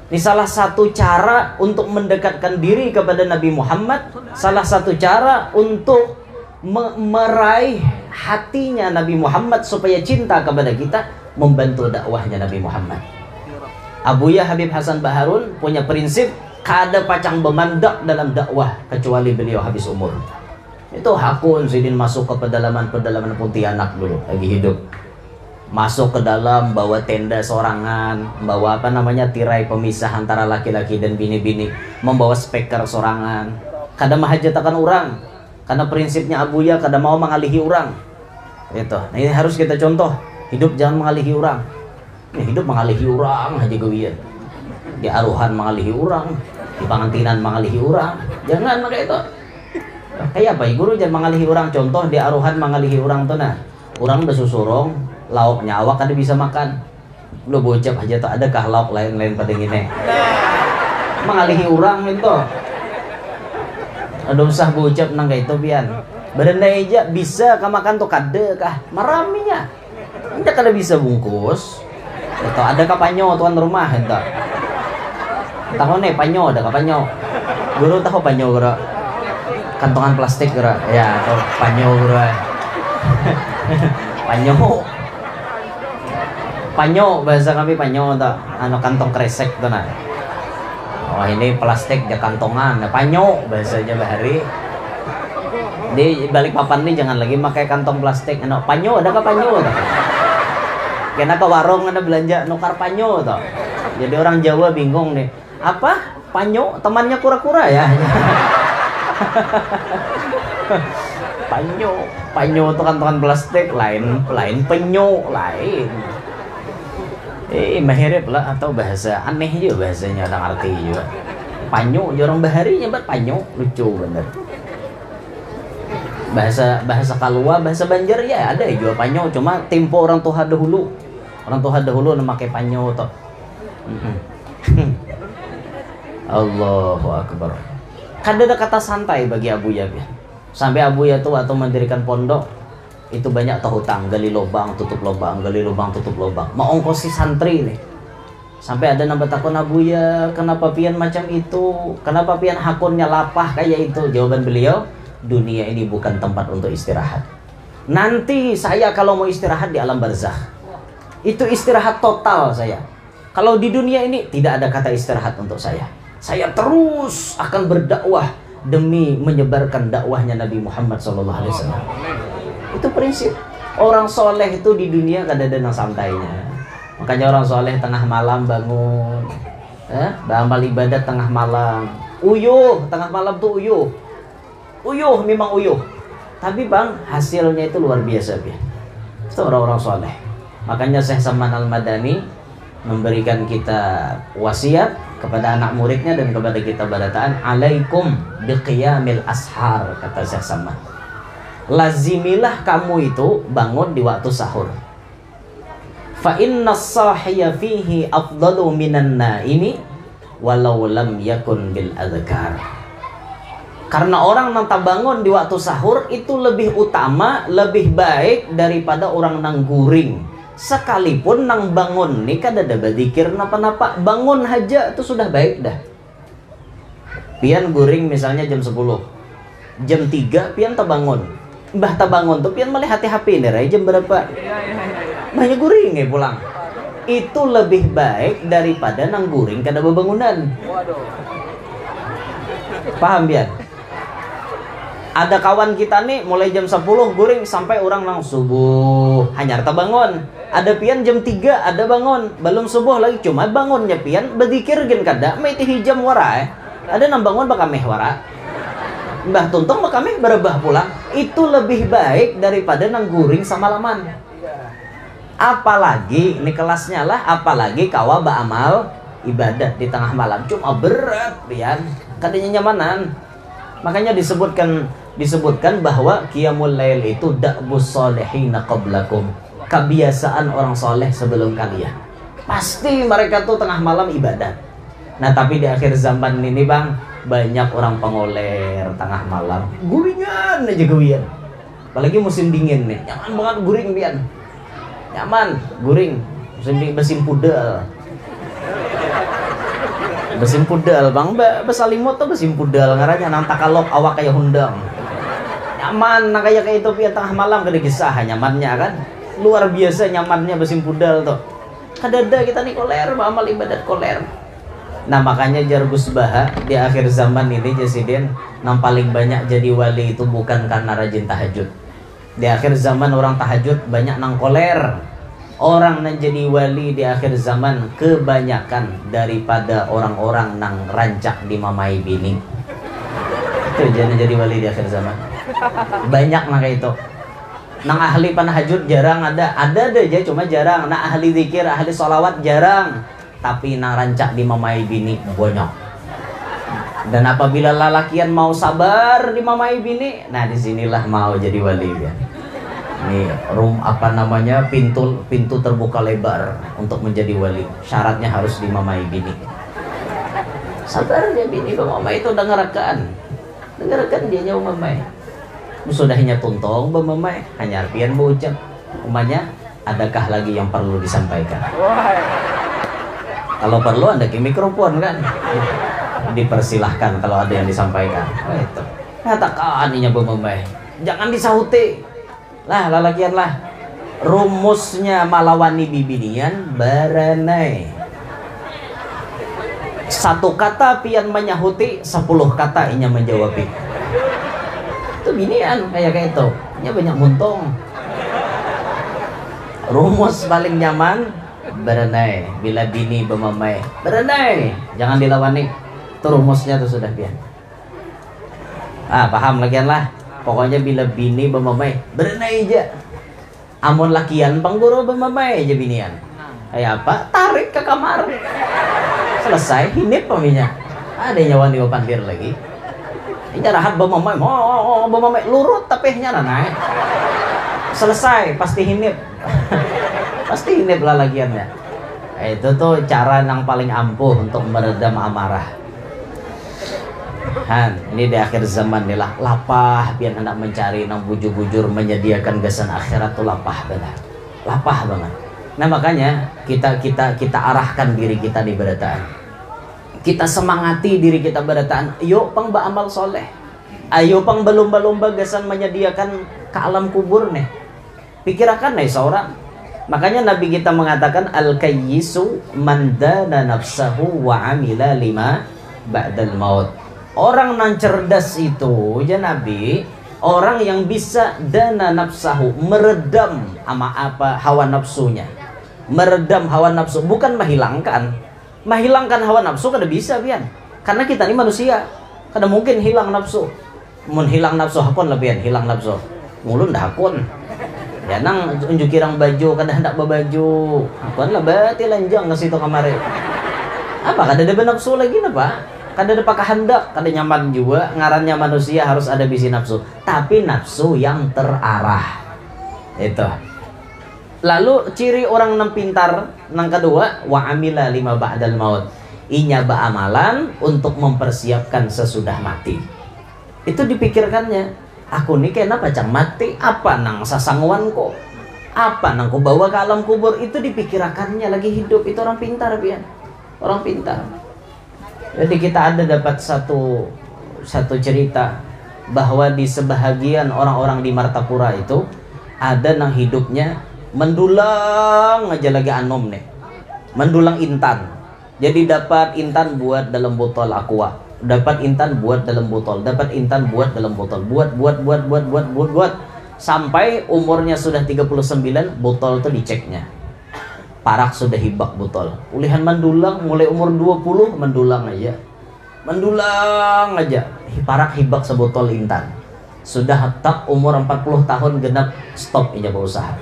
Ini salah satu cara untuk mendekatkan diri kepada Nabi Muhammad, salah satu cara untuk meraih hatinya Nabi Muhammad supaya cinta kepada kita, membantu dakwahnya Nabi Muhammad. Abuya Habib Hasan Baharun punya prinsip kada pacang bemandak dalam dakwah kecuali beliau habis umur. Itu hakun sidin masuk ke pedalaman Pontianak dulu lagi hidup. Masuk ke dalam bawa tenda sorangan, bawa apa namanya tirai pemisah antara laki-laki dan bini-bini, membawa speaker sorangan. Kada mahajatakan orang, karena prinsipnya Abuya kada mau mengalihi orang. Itu. Nah, ini harus kita contoh. Hidup jangan mengalihi orang. Ini hidup mengalihi orang haji gawian. Di aruhan mengalihi orang, di pangantinan mengalihi orang. Jangan pakai itu. Kayak apa? Guru jangan mengalihi orang. Contoh di aruhan mengalihi orang tuh nah. Orang bersusurong, lauknya awak kada bisa makan. Lu bocap aja tuh, adakah lauk lain-lain pada gini? Mengalihi orang itu. Ada usah bocap nang kayak itu pian. Badan aja bisa kah makan tuh kada kah? Maraminya. Anda kada bisa bungkus. Atau ada kah panyo tuan rumah itu? Tahu nih panyo, ada kah panyo? Guru tahu panyo guru? Kantongan plastik guru? Ya, atau panyo guru? Panyo. Panyo, bahasa kami panyo tuh, anu kantong kresek tuh nah. Oh ini plastik ya kantongan, nah, panyo bahasanya bahari. Di balik papan nih jangan lagi pakai kantong plastik, anu panyo ada ke panyo tuh. Kena ke warung ada belanja nukar panyo tuh. Jadi orang Jawa bingung nih, apa panyo temannya kura-kura ya? Panyo itu kantongan plastik lain penyo lain. Mahirip lah atau bahasa aneh juga bahasanya orang arti juga. Panyo, orang bahari nyebat panyo lucu bener. Bahasa Kalua, bahasa Banjar ya ada juga panyo, cuma tempo orang tua dahulu memakai panyo toh. Allahu Akbar. Kan ada kata santai bagi Abuya ya. Sampai Abuya tuh waktu mendirikan pondok itu banyak hutang, gali lubang tutup lubang, gali lubang tutup lubang. Mau ongkosi santri nih. Sampai ada nambah takon Abuya, kenapa pian macam itu? Kenapa pian hakunnya lapah kayak itu? Jawaban beliau, dunia ini bukan tempat untuk istirahat. Nanti saya kalau mau istirahat di alam barzakh. Itu istirahat total saya. Kalau di dunia ini tidak ada kata istirahat untuk saya. Saya terus akan berdakwah demi menyebarkan dakwahnya Nabi Muhammad SAW. Itu prinsip. Orang soleh itu di dunia kadang-kadang santainya. Makanya orang soleh tengah malam bangun, beramal ibadat tengah malam. Uyuh, tengah malam tuh uyuh. Uyuh, memang uyuh. Tapi bang, hasilnya itu luar biasa ya. Itu orang-orang soleh. Makanya Syekh Saman Al-Madani memberikan kita wasiat kepada anak muridnya dan kepada kita barataan, alaikum biqiyamil ashar, kata Syekh Saman. Lazimilah kamu itu bangun di waktu sahur. Fa inna sahiya fihi afdalu minan naimi walau lam yakun bil adhkar. Karena orang nanta bangun di waktu sahur itu lebih utama, lebih baik daripada orang nang guring. Sekalipun nang bangun nih kada ada berzikir napa-napa, bangun aja itu sudah baik dah. Pian guring misalnya jam 10. Jam 3 pian terbangun. Mbah tabangun tuh pian melihat HP nih jam berapa? Banyak guring ya pulang. Itu lebih baik daripada nang guring kada bebangunan. Paham pian? Ada kawan kita nih mulai jam 10 guring sampai orang nang subuh hanya terbangun. Ada pian jam 3 ada bangun, belum subuh lagi cuma bangunnya pian berzikir gen kada meti hijam wara Ada nang bangun bakameh wara. Mbah tuntung bakameh berebah pulang. Itu lebih baik daripada nang guring samalaman. Apalagi ini kelasnya lah, apalagi kawa baamal ibadat di tengah malam cuma berat pian, kadanya nyamanan. Makanya disebutkan bahwa qiyamul lail itu da'bus solihina qablakum. Kebiasaan orang soleh sebelum kalian. Pasti mereka tuh tengah malam ibadat. Nah tapi di akhir zaman ini bang, banyak orang pengoler tengah malam. Guringan aja guringan. Apalagi musim dingin nih, nyaman banget guring pian. Nyaman, guring. Musim dingin besim pudel. Besim pudel bang, besalimut tuh besim pudel. Ngaranya nang takalok awak kayak hundang. Nyaman, nah kayak itu pian tengah malam kada kisah nyamannya kan. Luar biasa nyamannya besim pudal tuh. Kadada kita nih koler, amal ibadat koler. Nah makanya jar Gus Baha di akhir zaman ini Jasidin, yang paling banyak jadi wali itu bukan karena rajin tahajud. Di akhir zaman orang tahajud banyak nang koler. Orang yang jadi wali di akhir zaman kebanyakan daripada orang-orang nang rancak dimamai bini. Itu jadi wali di akhir zaman. Banyak nang kayak itu. Nang ahli panahajud jarang ada aja cuma jarang. Nang ahli zikir, ahli sholawat jarang. Tapi nang rancak dimamai bini banyak. Dan apabila lalakian mau sabar dimamai bini, nah disinilah mau jadi wali ya. Nih pintu terbuka lebar untuk menjadi wali. Syaratnya harus dimamai bini. Sabar dia bini mamai itu dengarkan dia nyawa mamai. Sudahnya tuntong bemamai hanya artian berucap umpamanya adakah lagi yang perlu disampaikan. Kalau perlu anda ke mikrofon kan dipersilahkan kalau ada yang disampaikan. Itu katakan inya bemamai jangan disauti lah lalakian lah rumusnya malawani bibinian berenai. Satu kata pian menyahuti, 10 kata inya menjawabi. Itu binian kayak itu. Inya banyak muntung. Rumus paling nyaman berenai. Bila bini bemamai berenai, jangan dilawani. Itu rumusnya tuh sudah pian. Paham lagian lah. Pokoknya bila bini bemamai berenai aja. Amun lakian pangguru bemamai aja binian. Kayak apa? Tarik ke kamar. Selesai, hinip paminya. Ada nyawa di pandir lagi. Ini rahat bemamai, bemamai lurut tapi nya naik. Selesai, pasti hinip. Pasti hinip lah lagiannya. Itu tuh cara yang paling ampuh untuk meredam amarah. Ini di akhir zaman nih lah, lapah biar anak mencari nang bujur-bujur menyediakan gasan akhirat tuh lapah benar, lapah banget. Nah makanya kita arahkan diri kita di berataan, kita semangati diri kita berataan. Ayo pang beramal soleh, ayo pang berlomba-lomba gasan menyediakan ke alam kubur nih. Pikirkan nih seorang. Makanya Nabi kita mengatakan al-kayyisu man dana nafsahu wa amila lima ba'dal maut. Orang yang cerdas itu, ya Nabi, orang yang bisa dana nafsahu, meredam hawa nafsunya, meredam hawa nafsu, bukan menghilangkan hawa nafsu kada bisa pian, karena kita ini manusia, kada mungkin hilang nafsu, hilang nafsu hakun lah pian, hilang nafsu, mulun dah hakun, ya nang unjuk kirang baju, kada hendak berbaju, hakun lah berarti lanjang ke situ kamari, apa kada ada nafsu lagi napa? Kada ada pakai hendak, kada nyaman juga. Ngarannya manusia harus ada bisi nafsu, tapi nafsu yang terarah. Itu. Lalu ciri orang yang pintar yang kedua, wa amila lima ba'dal maut. Inya beramalan untuk mempersiapkan sesudah mati. Itu dipikirkannya. Aku nih kenapa cang mati? Apa nang sasangwanku? Apa nang ku bawa ke alam kubur? Itu dipikirkannya lagi hidup. Itu orang pintar, pian. Orang pintar. Jadi kita ada dapat satu cerita bahwa di sebahagian orang-orang di Martapura itu ada yang hidupnya mendulang aja lagi anom nih, mendulang intan. Jadi dapat intan buat dalam botol aqua, dapat intan buat dalam botol, dapat intan buat dalam botol, buat sampai umurnya sudah 39, botol itu diceknya. Parak sudah hibak botol. Ulihan mendulang mulai umur 20 mendulang aja. Parak hibak sebotol intan. Sudah tak umur 40 tahun genap stop aja berusaha.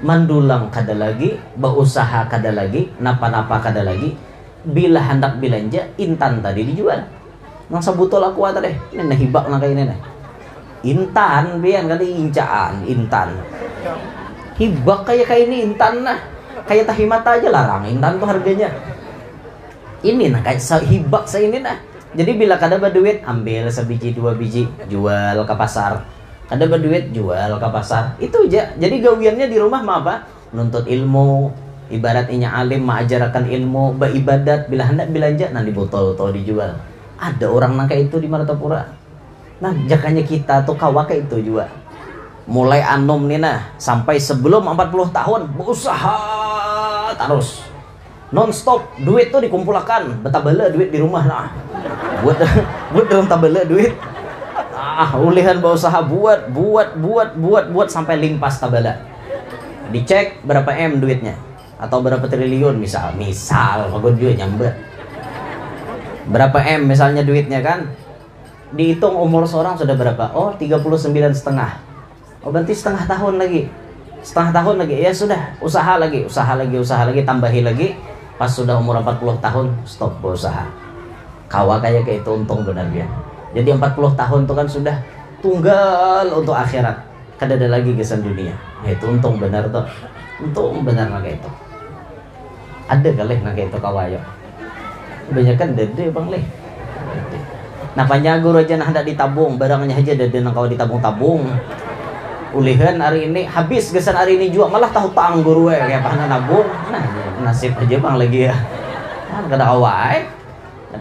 Mendulang kada lagi, berusaha kada lagi, napa-napa kada lagi. Bila hendak belanja intan tadi dijual. Nang sebotol aku tadi, ini hibak nang kayak ini nih. Intan biar kali incaan intan. Hibak kayak ini intan nah. Kayak tahimata aja larang intan tuh harganya. Ini nah kayak hibak saya ini nah. Jadi bila kada berduit ambil sebiji 2 biji jual ke pasar. Kada berduit jual ke pasar. Itu aja. Jadi gawiannya di rumah mah apa? Nuntut ilmu. Ibarat inya alim mengajarkan ilmu, beribadat. Bila hendak belanja nanti botol atau dijual. Ada orang nang kayak itu di Martapura. Nah jakanya kita tuh kawaka itu juga. Mulai anom nih nah sampai sebelum 40 tahun berusaha terus non-stop, duit tuh dikumpulkan, betabela duit di rumah nah buat dalam tabela duit ulihan berusaha buat sampai limpas tabela, dicek berapa M duitnya atau berapa triliun misal bagus duit nyamber berapa M misalnya duitnya kan, dihitung umur seorang sudah berapa, 39,5. Oh berarti setengah tahun lagi ya sudah usaha lagi tambahi lagi pas sudah umur 40 tahun stop berusaha. Kawa kayak itu untung benar ya. Jadi 40 tahun itu kan sudah tunggal untuk akhirat, kada ada lagi kesan dunia. Nah, itu untung benar tuh, untung benar kayak itu. Ada kali kayak itu kawayo. Kebanyakan dede bang leh. Nah panjagur aja nah hendak ditabung barangnya aja dede nang kawa ditabung-tabung. Ulihan hari ini habis gesan hari ini juga malah tahu tanggur kayak apa nabung. Nah nasib aja bang lagi ya. Nah, kada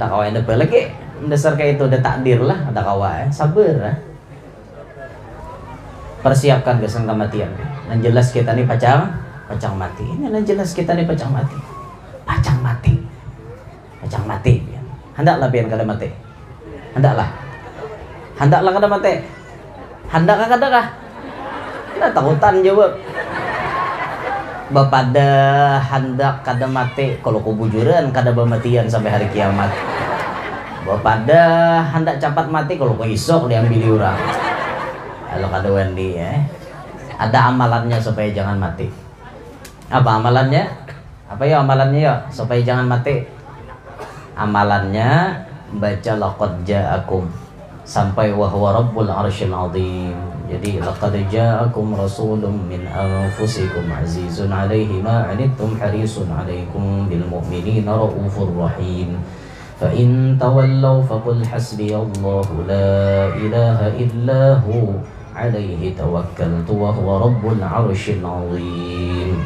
kawai ada lagi dasar kayak itu udah takdir lah, ada kawai sabar lah. Persiapkan gesan kematian. Yang jelas kita nih pacang mati. Ini yang jelas kita nih pacang mati. Pacang mati. Hendaklah pian kada mati. Hendaklah kada mati. Hendak. Kita takutan jawab. Bapada hendak kada mati kalau kubujuran kada bematian sampai hari kiamat. Bapada hendak cepat mati kalau isok diambil orang. Kalau kada Wendy ada amalannya supaya jangan mati. Apa amalannya? Apa ya amalannya ya supaya jangan mati? Amalannya baca laqad ja'akum sampai wa huwa rabbul arsyil azim. Jadi laqad ja'akum rasulun min anfusikum azizun 'alaihi ma 'anittum harisun 'alaikum bil mu'minina raufur rahim. Fa in tawallaw faqul hasbiyallahu la ilaha illa hu 'alaihi tawakkaltu wa huwa rabbul arsyil azim.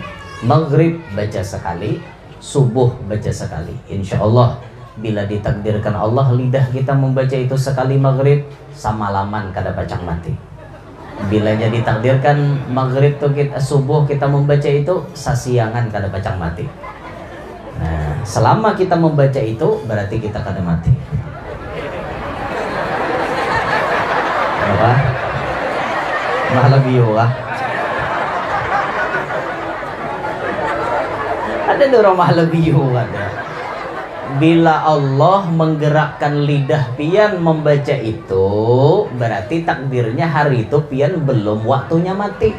Maghrib baca sekali, subuh baca sekali. Insyaallah bila ditakdirkan Allah lidah kita membaca itu sekali maghrib samalaman kada pacang mati. Bilanya ditakdirkan maghrib tuh subuh kita membaca itu sasiangan kada pacang mati. Nah, selama kita membaca itu berarti kita kada mati. Apa? Malah biwa. Ada dorong malah biwa ada. Bila Allah menggerakkan lidah pian membaca itu, berarti takdirnya hari itu pian belum waktunya mati.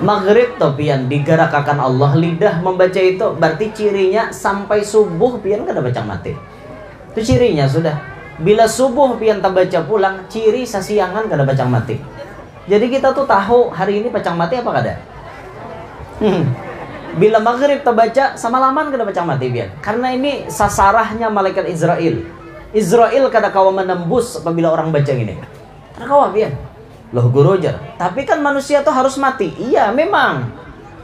Maghrib tuh pian digerakkan Allah lidah membaca itu, berarti cirinya sampai subuh pian kada baca mati. Itu cirinya sudah. Bila subuh pian tak baca pulang, ciri sasiangan kada baca mati. Jadi kita tuh tahu hari ini pacang mati apa kada? Bila maghrib terbaca samalaman kada baca mati biar. Karena ini sasarahnya malaikat Israel. Israel kada kawa menembus apabila orang baca ini. Kada kawa biar. Loh guru jar. Tapi kan manusia tuh harus mati. Iya memang.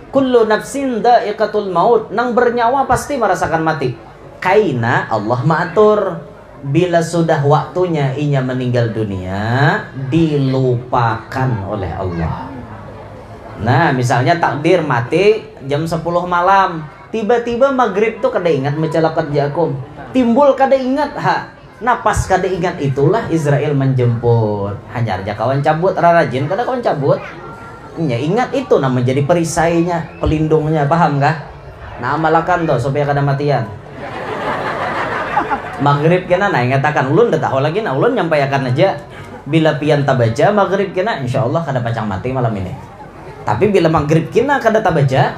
Kullu nafsin dha'iqatul maut. Nang bernyawa pasti merasakan mati. Kaina Allah maatur. Bila sudah waktunya inya meninggal dunia, dilupakan oleh Allah. Nah, misalnya takdir mati jam 10 malam. Tiba-tiba maghrib tuh kada ingat mencelakat jakum. Timbul kada ingat napas kada ingat, itulah Israel menjemput. Hajar aja kawan cabut rarajin kada kawan cabut. Ya ingat itu nah menjadi perisainya, pelindungnya, paham kah? Nah amalakan tuh supaya kada matian. Maghrib kena nah ingatakan ulun dah tahu lagi nah ulun nyampaikan aja. Bila pian tabaca maghrib kena insyaallah kada pacang mati malam ini. Tapi bila maghrib kena kada tabaca,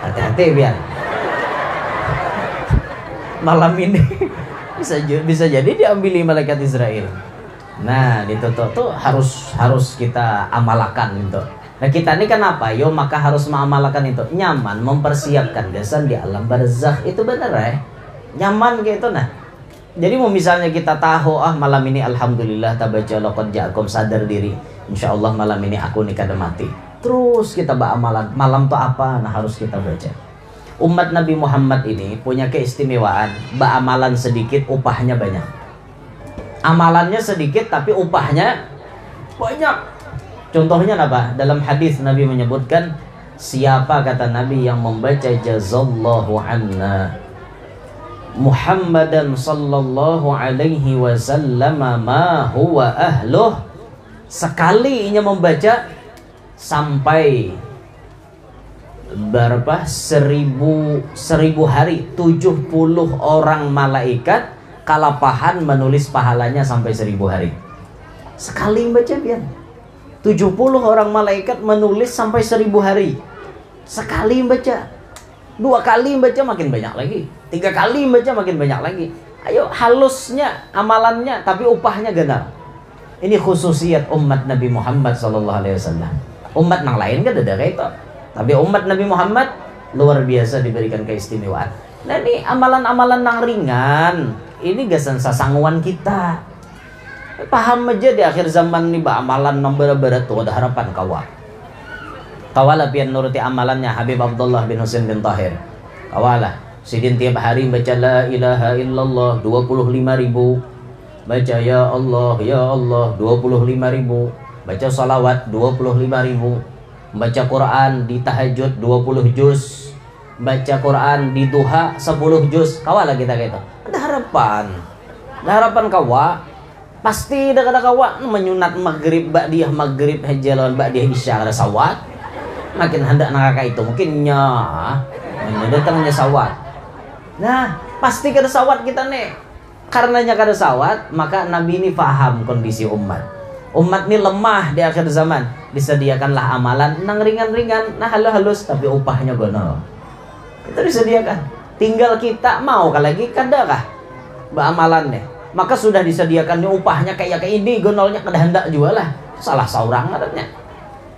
hati-hati biar malam ini bisa jadi diambil malaikat Israel. Nah itu tuh harus kita amalkan itu. Nah kita ini kenapa? Yo maka harus mengamalkan itu. Nyaman mempersiapkan gasan di alam barzakh itu benar nyaman gitu nah. Jadi mau misalnya kita tahu malam ini alhamdulillah tabaca laqad ja'akum, sadar diri insyaallah malam ini aku nih kada mati. Terus kita beramalan. Malam tuh apa? Nah harus kita baca. Umat Nabi Muhammad ini punya keistimewaan. Beramalan sedikit, upahnya banyak. Amalannya sedikit, tapi upahnya banyak. Contohnya apa? Dalam hadis Nabi menyebutkan, siapa kata Nabi yang membaca jazallahu anna Muhammadan sallallahu alaihi wasallam ma huwa ahluh, sekali inya membaca sampai berapa 1000 hari 70 orang malaikat kalapahan menulis pahalanya sampai 1000 hari sekali baca biar 70 orang malaikat menulis sampai 1000 hari sekali baca, 2 kali baca makin banyak lagi, 3 kali baca makin banyak lagi. Ayo halusnya amalannya tapi upahnya ganda. Ini khususiat umat Nabi Muhammad SAW. Umat yang lain kan ada kayak itu. Tapi umat Nabi Muhammad luar biasa diberikan keistimewaan. Nah ini amalan-amalan yang ringan. Ini gasan sasangguan kita. Paham aja di akhir zaman nih amalan yang berat-berat tuh ada harapan kawa. Kawalah pian nuruti amalannya Habib Abdullah bin Husain bin Tahir. Kawalah. Sidin tiap hari baca la ilaha illallah 25.000. Baca ya Allah 25.000. baca salawat 25.000, baca Quran di tahajud 20 juz, baca Quran di duha 10 juz. Kawalah kita gitu. Ada harapan. Ada harapan kawa. Pasti ada kawa menyunat maghrib ba'diyah maghrib hajalan ba'diyah isya ada sawat. Makin hendak nakaka itu mungkinnya datangnya sawat. Nah, pasti kada sawat kita nih. Karenanya kada sawat, maka Nabi ini paham kondisi umat. Umat ini lemah di akhir zaman. Disediakanlah amalan nang ringan-ringan, nah halus-halus tapi upahnya gono. Itu disediakan. Tinggal kita mau lagi kadakah beramalan deh. Maka sudah disediakannya upahnya kayak ini, gonolnya kada hendak juga lah. Salah seorang katanya.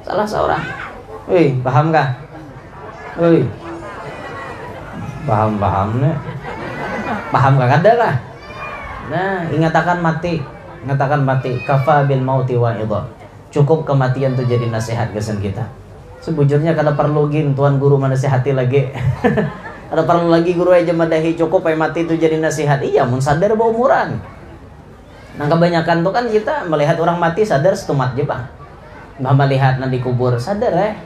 Salah seorang. Wih, paham kah? Wih. Paham nih. Paham kah kada kah? Nah, ingatakan mati. Ingatakan mati. Kafa bil mauti wa'idha. Cukup kematian tuh jadi nasihat kesan kita. Sebujurnya kada perlu gin tuan guru menasihati lagi. Ada perlu lagi guru aja madahi, cukup mati itu jadi nasihat. Iya, mun sadar bawa umuran. Nah kebanyakan tuh kan kita melihat orang mati sadar setumat aja bang. Bah melihat nanti kubur sadar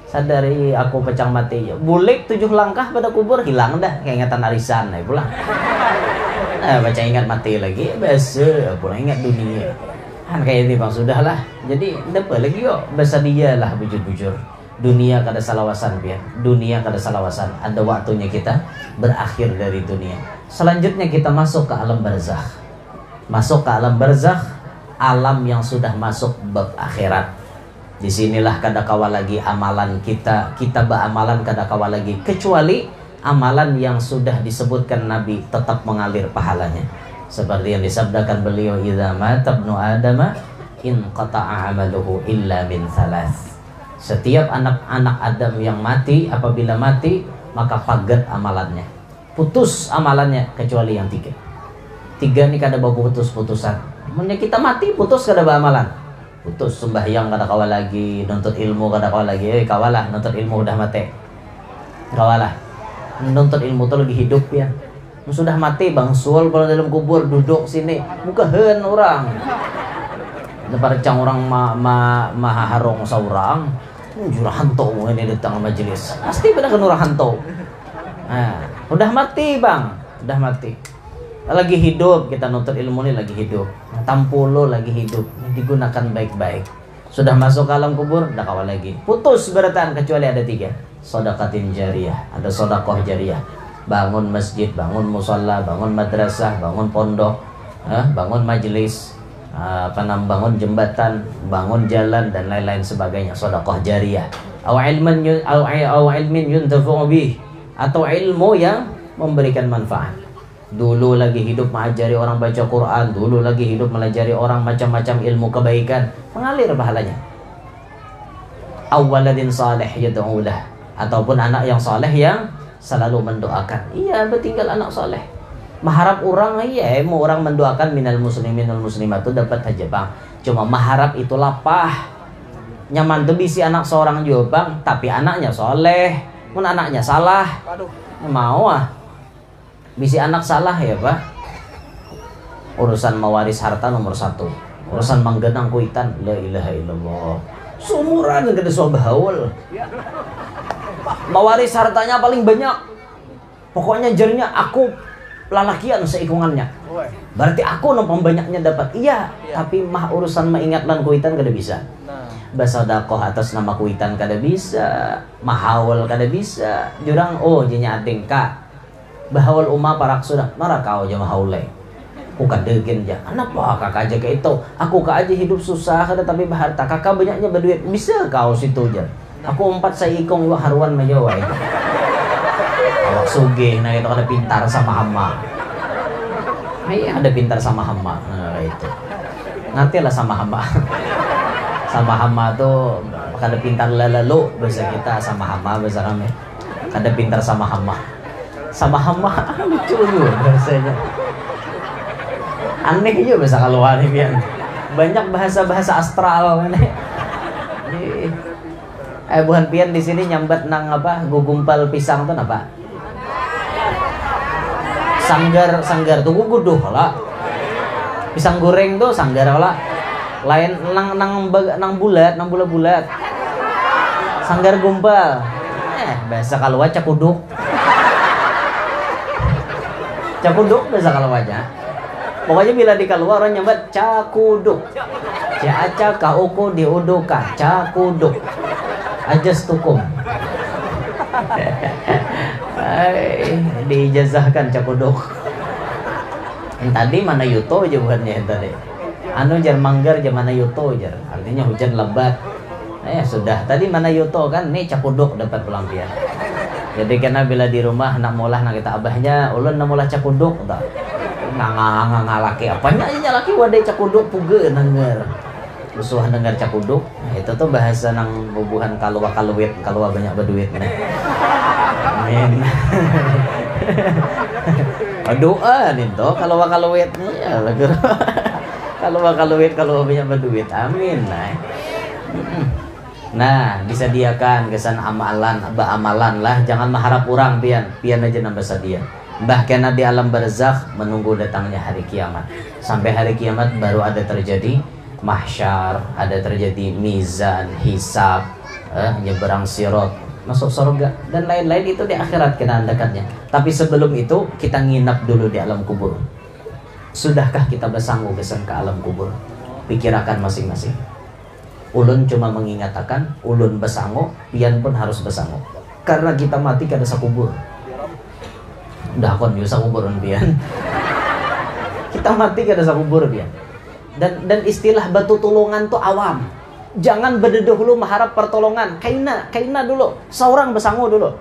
sadari aku pecang mati. Bulik 7 langkah pada kubur hilang dah keingatan arisan pulang. Nah baca ingat mati lagi, biasa pulang ingat dunia. Kan kayak ini bang, sudahlah. Jadi dapat lagi yuk, bersedia bujur-bujur. Dunia kada salawasan biar. Dunia kada salawasan. Ada waktunya kita berakhir dari dunia. Selanjutnya kita masuk ke alam barzakh. Masuk ke alam barzakh, alam yang sudah masuk bab akhirat. Disinilah kada kawa lagi amalan kita beramalan kada kawa lagi kecuali amalan yang sudah disebutkan Nabi tetap mengalir pahalanya. Seperti yang disabdakan beliau, idza mata ibnu adama in qata'a amaluhu illa min thalath. Setiap anak-anak Adam yang mati, apabila mati maka pagat amalannya, putus amalannya kecuali yang 3 ini kada bawa putus-putusan. Mungkin kita mati putus kada bawa amalan, putus. Sembahyang kada kawa lagi, nuntut ilmu kada kawa lagi. Kawalah nuntut ilmu udah mati, kawalah nuntut ilmu tuh lagi hidup ya. Sudah mati bang sul kalau dalam kubur duduk sini mukahen orang deparcang orang maha harong seorang jurah hantu ini datang majelis pasti benar kan orang hantu. Nah, udah mati bang, udah mati lagi hidup, kita nuntut ilmu ini lagi hidup, tampulo lagi hidup, digunakan baik-baik. Sudah masuk ke alam kubur udah kawal lagi, putus beratan kecuali ada 3. Sedekatin jariyah, ada sedekah jariyah, bangun masjid, bangun musalla, bangun madrasah, bangun pondok, bangun majelis, bangun jembatan, bangun jalan dan lain-lain sebagainya. Sedekah jariyah. Aw ilmin yuntafa'u bih, atau ilmu yang memberikan manfaat. Dulu lagi hidup mengajari orang baca Quran, dulu lagi hidup melajari orang macam-macam ilmu kebaikan, mengalir pahalanya. Aw waladin salih yad'u lah, ataupun anak yang saleh yang selalu mendoakan. Iya, bertinggal anak saleh. Maharap orang mau orang mendoakan minal muslimin wal muslimat itu dapat aja bang. Cuma maharap itu lapah. Nyaman tuh bisi anak seorang juga bang, tapi anaknya soleh. Mun anaknya salah, mau bisi anak salah ya pak. Urusan mewaris harta nomor 1. Urusan menggenang kuitan, la ilaha illallah. Sumuran gede sobahaul. Mewaris hartanya paling banyak. Pokoknya jarinya aku lalakian seikungannya. Berarti aku nompong banyaknya dapat. Iya, tapi mah urusan mengingatkan kuitan kada bisa. Basodakoh atas nama kuitan kada bisa. Mahawal kada bisa. Jurang jinya ating ka. Bahawal umah parak sudah marah kau aja mahaulai. Bukan degin aja. Kenapa kakak aja kayak itu? Aku kak aja hidup susah kada tapi berharta. Kakak banyaknya berduit. Bisa kau situ aja. Aku 4 saikong iwa haruan majawai. Awak sugih nah itu ada pintar sama hama. Iya ada pintar sama hama. Nah itu. Ngertilah sama hama. Sama hama tuh kada pintar lalu bahasa kita, sama hama bahasa kami. Kada pintar sama hama. Sama hama lucu juga bahasanya. Aneh juga bahasa keluar nih. Banyak bahasa-bahasa astral ini. Buhan pian di sini nyambat nang apa? Gugumpal pisang tuh apa? Sanggar tuh guguduh lah. Pisang goreng tuh sanggar lah. Lain nang bulat. Sanggar gombal. Bahasa kalwa cakuduk. Cakuduk bahasa kalwanya. Pokoknya bila di kalwa orang nyambat cakuduk. Caca kauku diuduka cakuduk. Ajas tukum. Diijazahkan cakuduk. Tadi mana yuto jawabannya tadi. Anu jar manggar jar mana yuto jar. Artinya hujan lebat. Sudah tadi mana yuto kan nih cakuduk dapat pelampian. Jadi karena bila di rumah nak molah nak kita abahnya ulun nak molah cakuduk tah. Ngalaki apanya aja laki wadai cakuduk puge nangger. Musuh dengar cakuduk. Itu tuh bahasa nang bubuhan kalua banyak berduit nih. Amin. Doa nih toh kalawit nih kalau banyak berduit. Amin. Nah, disediakan kesan amalan lah, jangan mengharap orang pian aja nambah sedia. Bahkan di alam barzakh menunggu datangnya hari kiamat. Sampai hari kiamat baru ada terjadi mahsyar, ada terjadi mizan, hisab, nyeberang sirat, masuk surga dan lain-lain itu di akhirat kena dekatnya. Tapi sebelum itu kita nginap dulu di alam kubur. Sudahkah kita bersanggup kesan ke alam kubur? Pikirakan masing-masing. Ulun cuma mengingatkan, ulun bersanggup, pian pun harus bersanggup. Karena kita mati kada sakubur. Udah kon bisa kubur pian. Kita mati kada sakubur pian. Dan istilah batu tulungan tuh awam. Jangan berdahulu mengharap pertolongan. Kaina dulu. Seorang bersanggup dulu.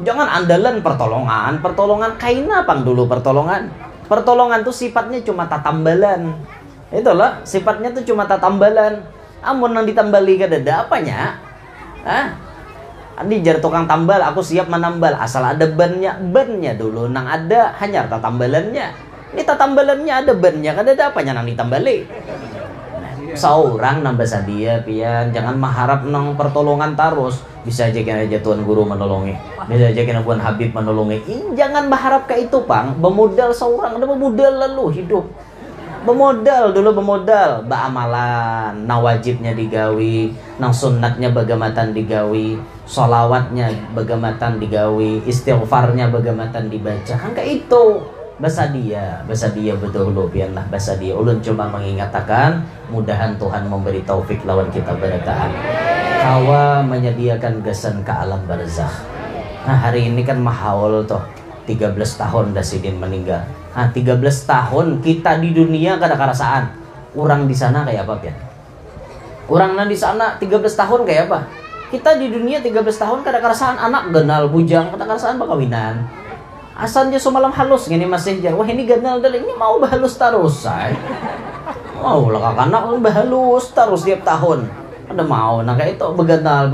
Jangan andalan pertolongan kaina pang dulu pertolongan. Pertolongan tuh sifatnya cuma tatambalan. Itulah sifatnya tuh cuma tatambalan. Amun nang ditambali kadada apanya? Andi jar tukang tambal, aku siap menambal asal ada bannya dulu nang ada hanya tatambalannya. Ini tatambalannya ada bannya, kadada apanya nang ditambali. Seorang nambah sadia pian, jangan mengharap nang pertolongan terus. Bisa aja kena Tuan Guru menolongi, bisa aja kena Puan Habib menolongi. Jangan berharap ke itu pang. Bermodal seorang, ada bermodal lalu hidup. Bermodal amalan, nah wajibnya digawi, nang sunnatnya bagamatan digawi, sholawatnya bagamatan digawi, istighfarnya bagamatan dibaca. Kan kayak itu. Basadia betul pian lah basadia. Ulun cuma mengingatkan, mudahan Tuhan memberi taufik lawan kita bertahan. Kawa menyediakan gesan ke alam barzakh. Nah hari ini kan mahaul toh 13 tahun dah sidin meninggal. Nah 13 tahun kita di dunia kada karasaan. Orang di sana kayak apa pian? Orang di sana 13 tahun kayak apa? Kita di dunia 13 tahun kada karasaan anak genal bujang, kada karasaan bakawinan. Asalnya semalam halus gini masih jar. Wah ini ganal dal ini mau bahalus terus say. Mau lah kakak bahalus terus tiap tahun. Ada mau nah kayak itu beganal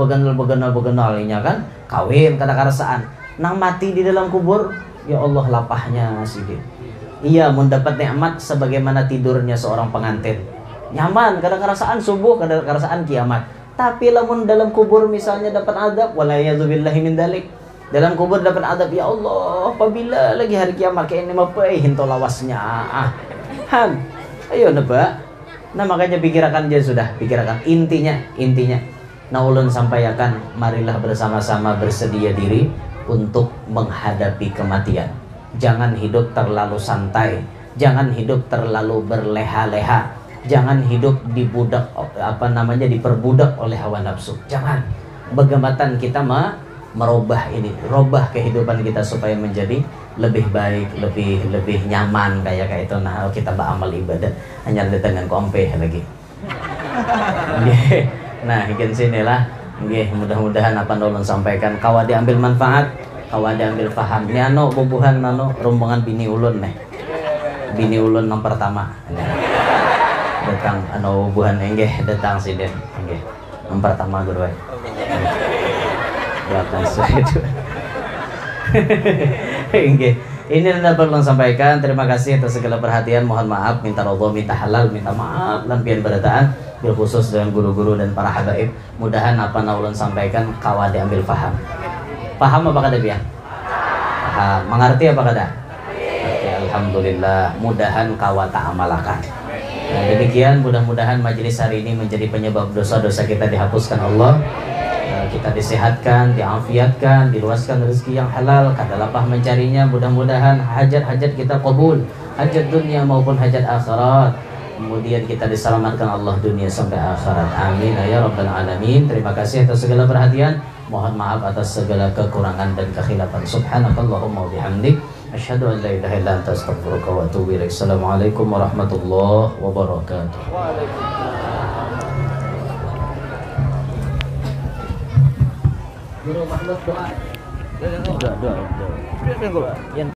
ini kan kawin kada karasaan. Nang mati di dalam kubur ya Allah lapahnya sidin. Iya mendapat nikmat sebagaimana tidurnya seorang pengantin. Nyaman kada karasaan subuh kada karasaan kiamat. Tapi lamun dalam kubur misalnya dapat adab wala yadzubillahi min dalik. Dalam kubur dapat adab ya Allah, apabila lagi hari kiamat kayak ini mapai hinto lawasnya. Ayo nebak. Nah makanya pikirakan aja sudah, pikirakan intinya. Nah ulun sampaikan, marilah bersama-sama bersedia diri untuk menghadapi kematian. Jangan hidup terlalu santai, jangan hidup terlalu berleha-leha, jangan hidup diperbudak oleh hawa nafsu. Jangan. Bagaimana kita merubah robah kehidupan kita supaya menjadi lebih baik, lebih nyaman kayak itu. Nah kita beramal ibadah hanya dengan kompe lagi. Nah ikan sinilah mudah-mudahan apa nolong sampaikan kawa diambil manfaat, kawa diambil paham. Ini bubuhan rombongan bini ulun nih, bini ulun yang pertama datang bubuhan datang siden yang pertama guru datang itu. Ini anda perlu sampaikan. Terima kasih atas segala perhatian. Mohon maaf, minta Allah, minta halal, minta maaf lampian berataan bil khusus dengan guru-guru dan para habaib. Mudahan apa naulun sampaikan kawa diambil paham. Paham apa kata dia? Paham. Mengerti apa kata? Oke, alhamdulillah. Mudahan kawa tak amalakan. Nah, demikian mudah-mudahan majelis hari ini menjadi penyebab dosa-dosa kita dihapuskan Allah. Kita disehatkan, diafiatkan, diluaskan rezeki yang halal, kada lapah mencarinya. Mudah-mudahan hajat-hajat kita qabul, hajat dunia maupun hajat akhirat. Kemudian kita diselamatkan Allah dunia sampai akhirat. Amin ya rabbal alamin. Terima kasih atas segala perhatian. Mohon maaf atas segala kekurangan dan kekhilafan. Subhanakallahumma wa bihamdik, asyhadu an la ilaha illa anta, astaghfiruka wa atubu ilaik. Assalamualaikum warahmatullahi wabarakatuh. Guru Mahmud doa. Doa.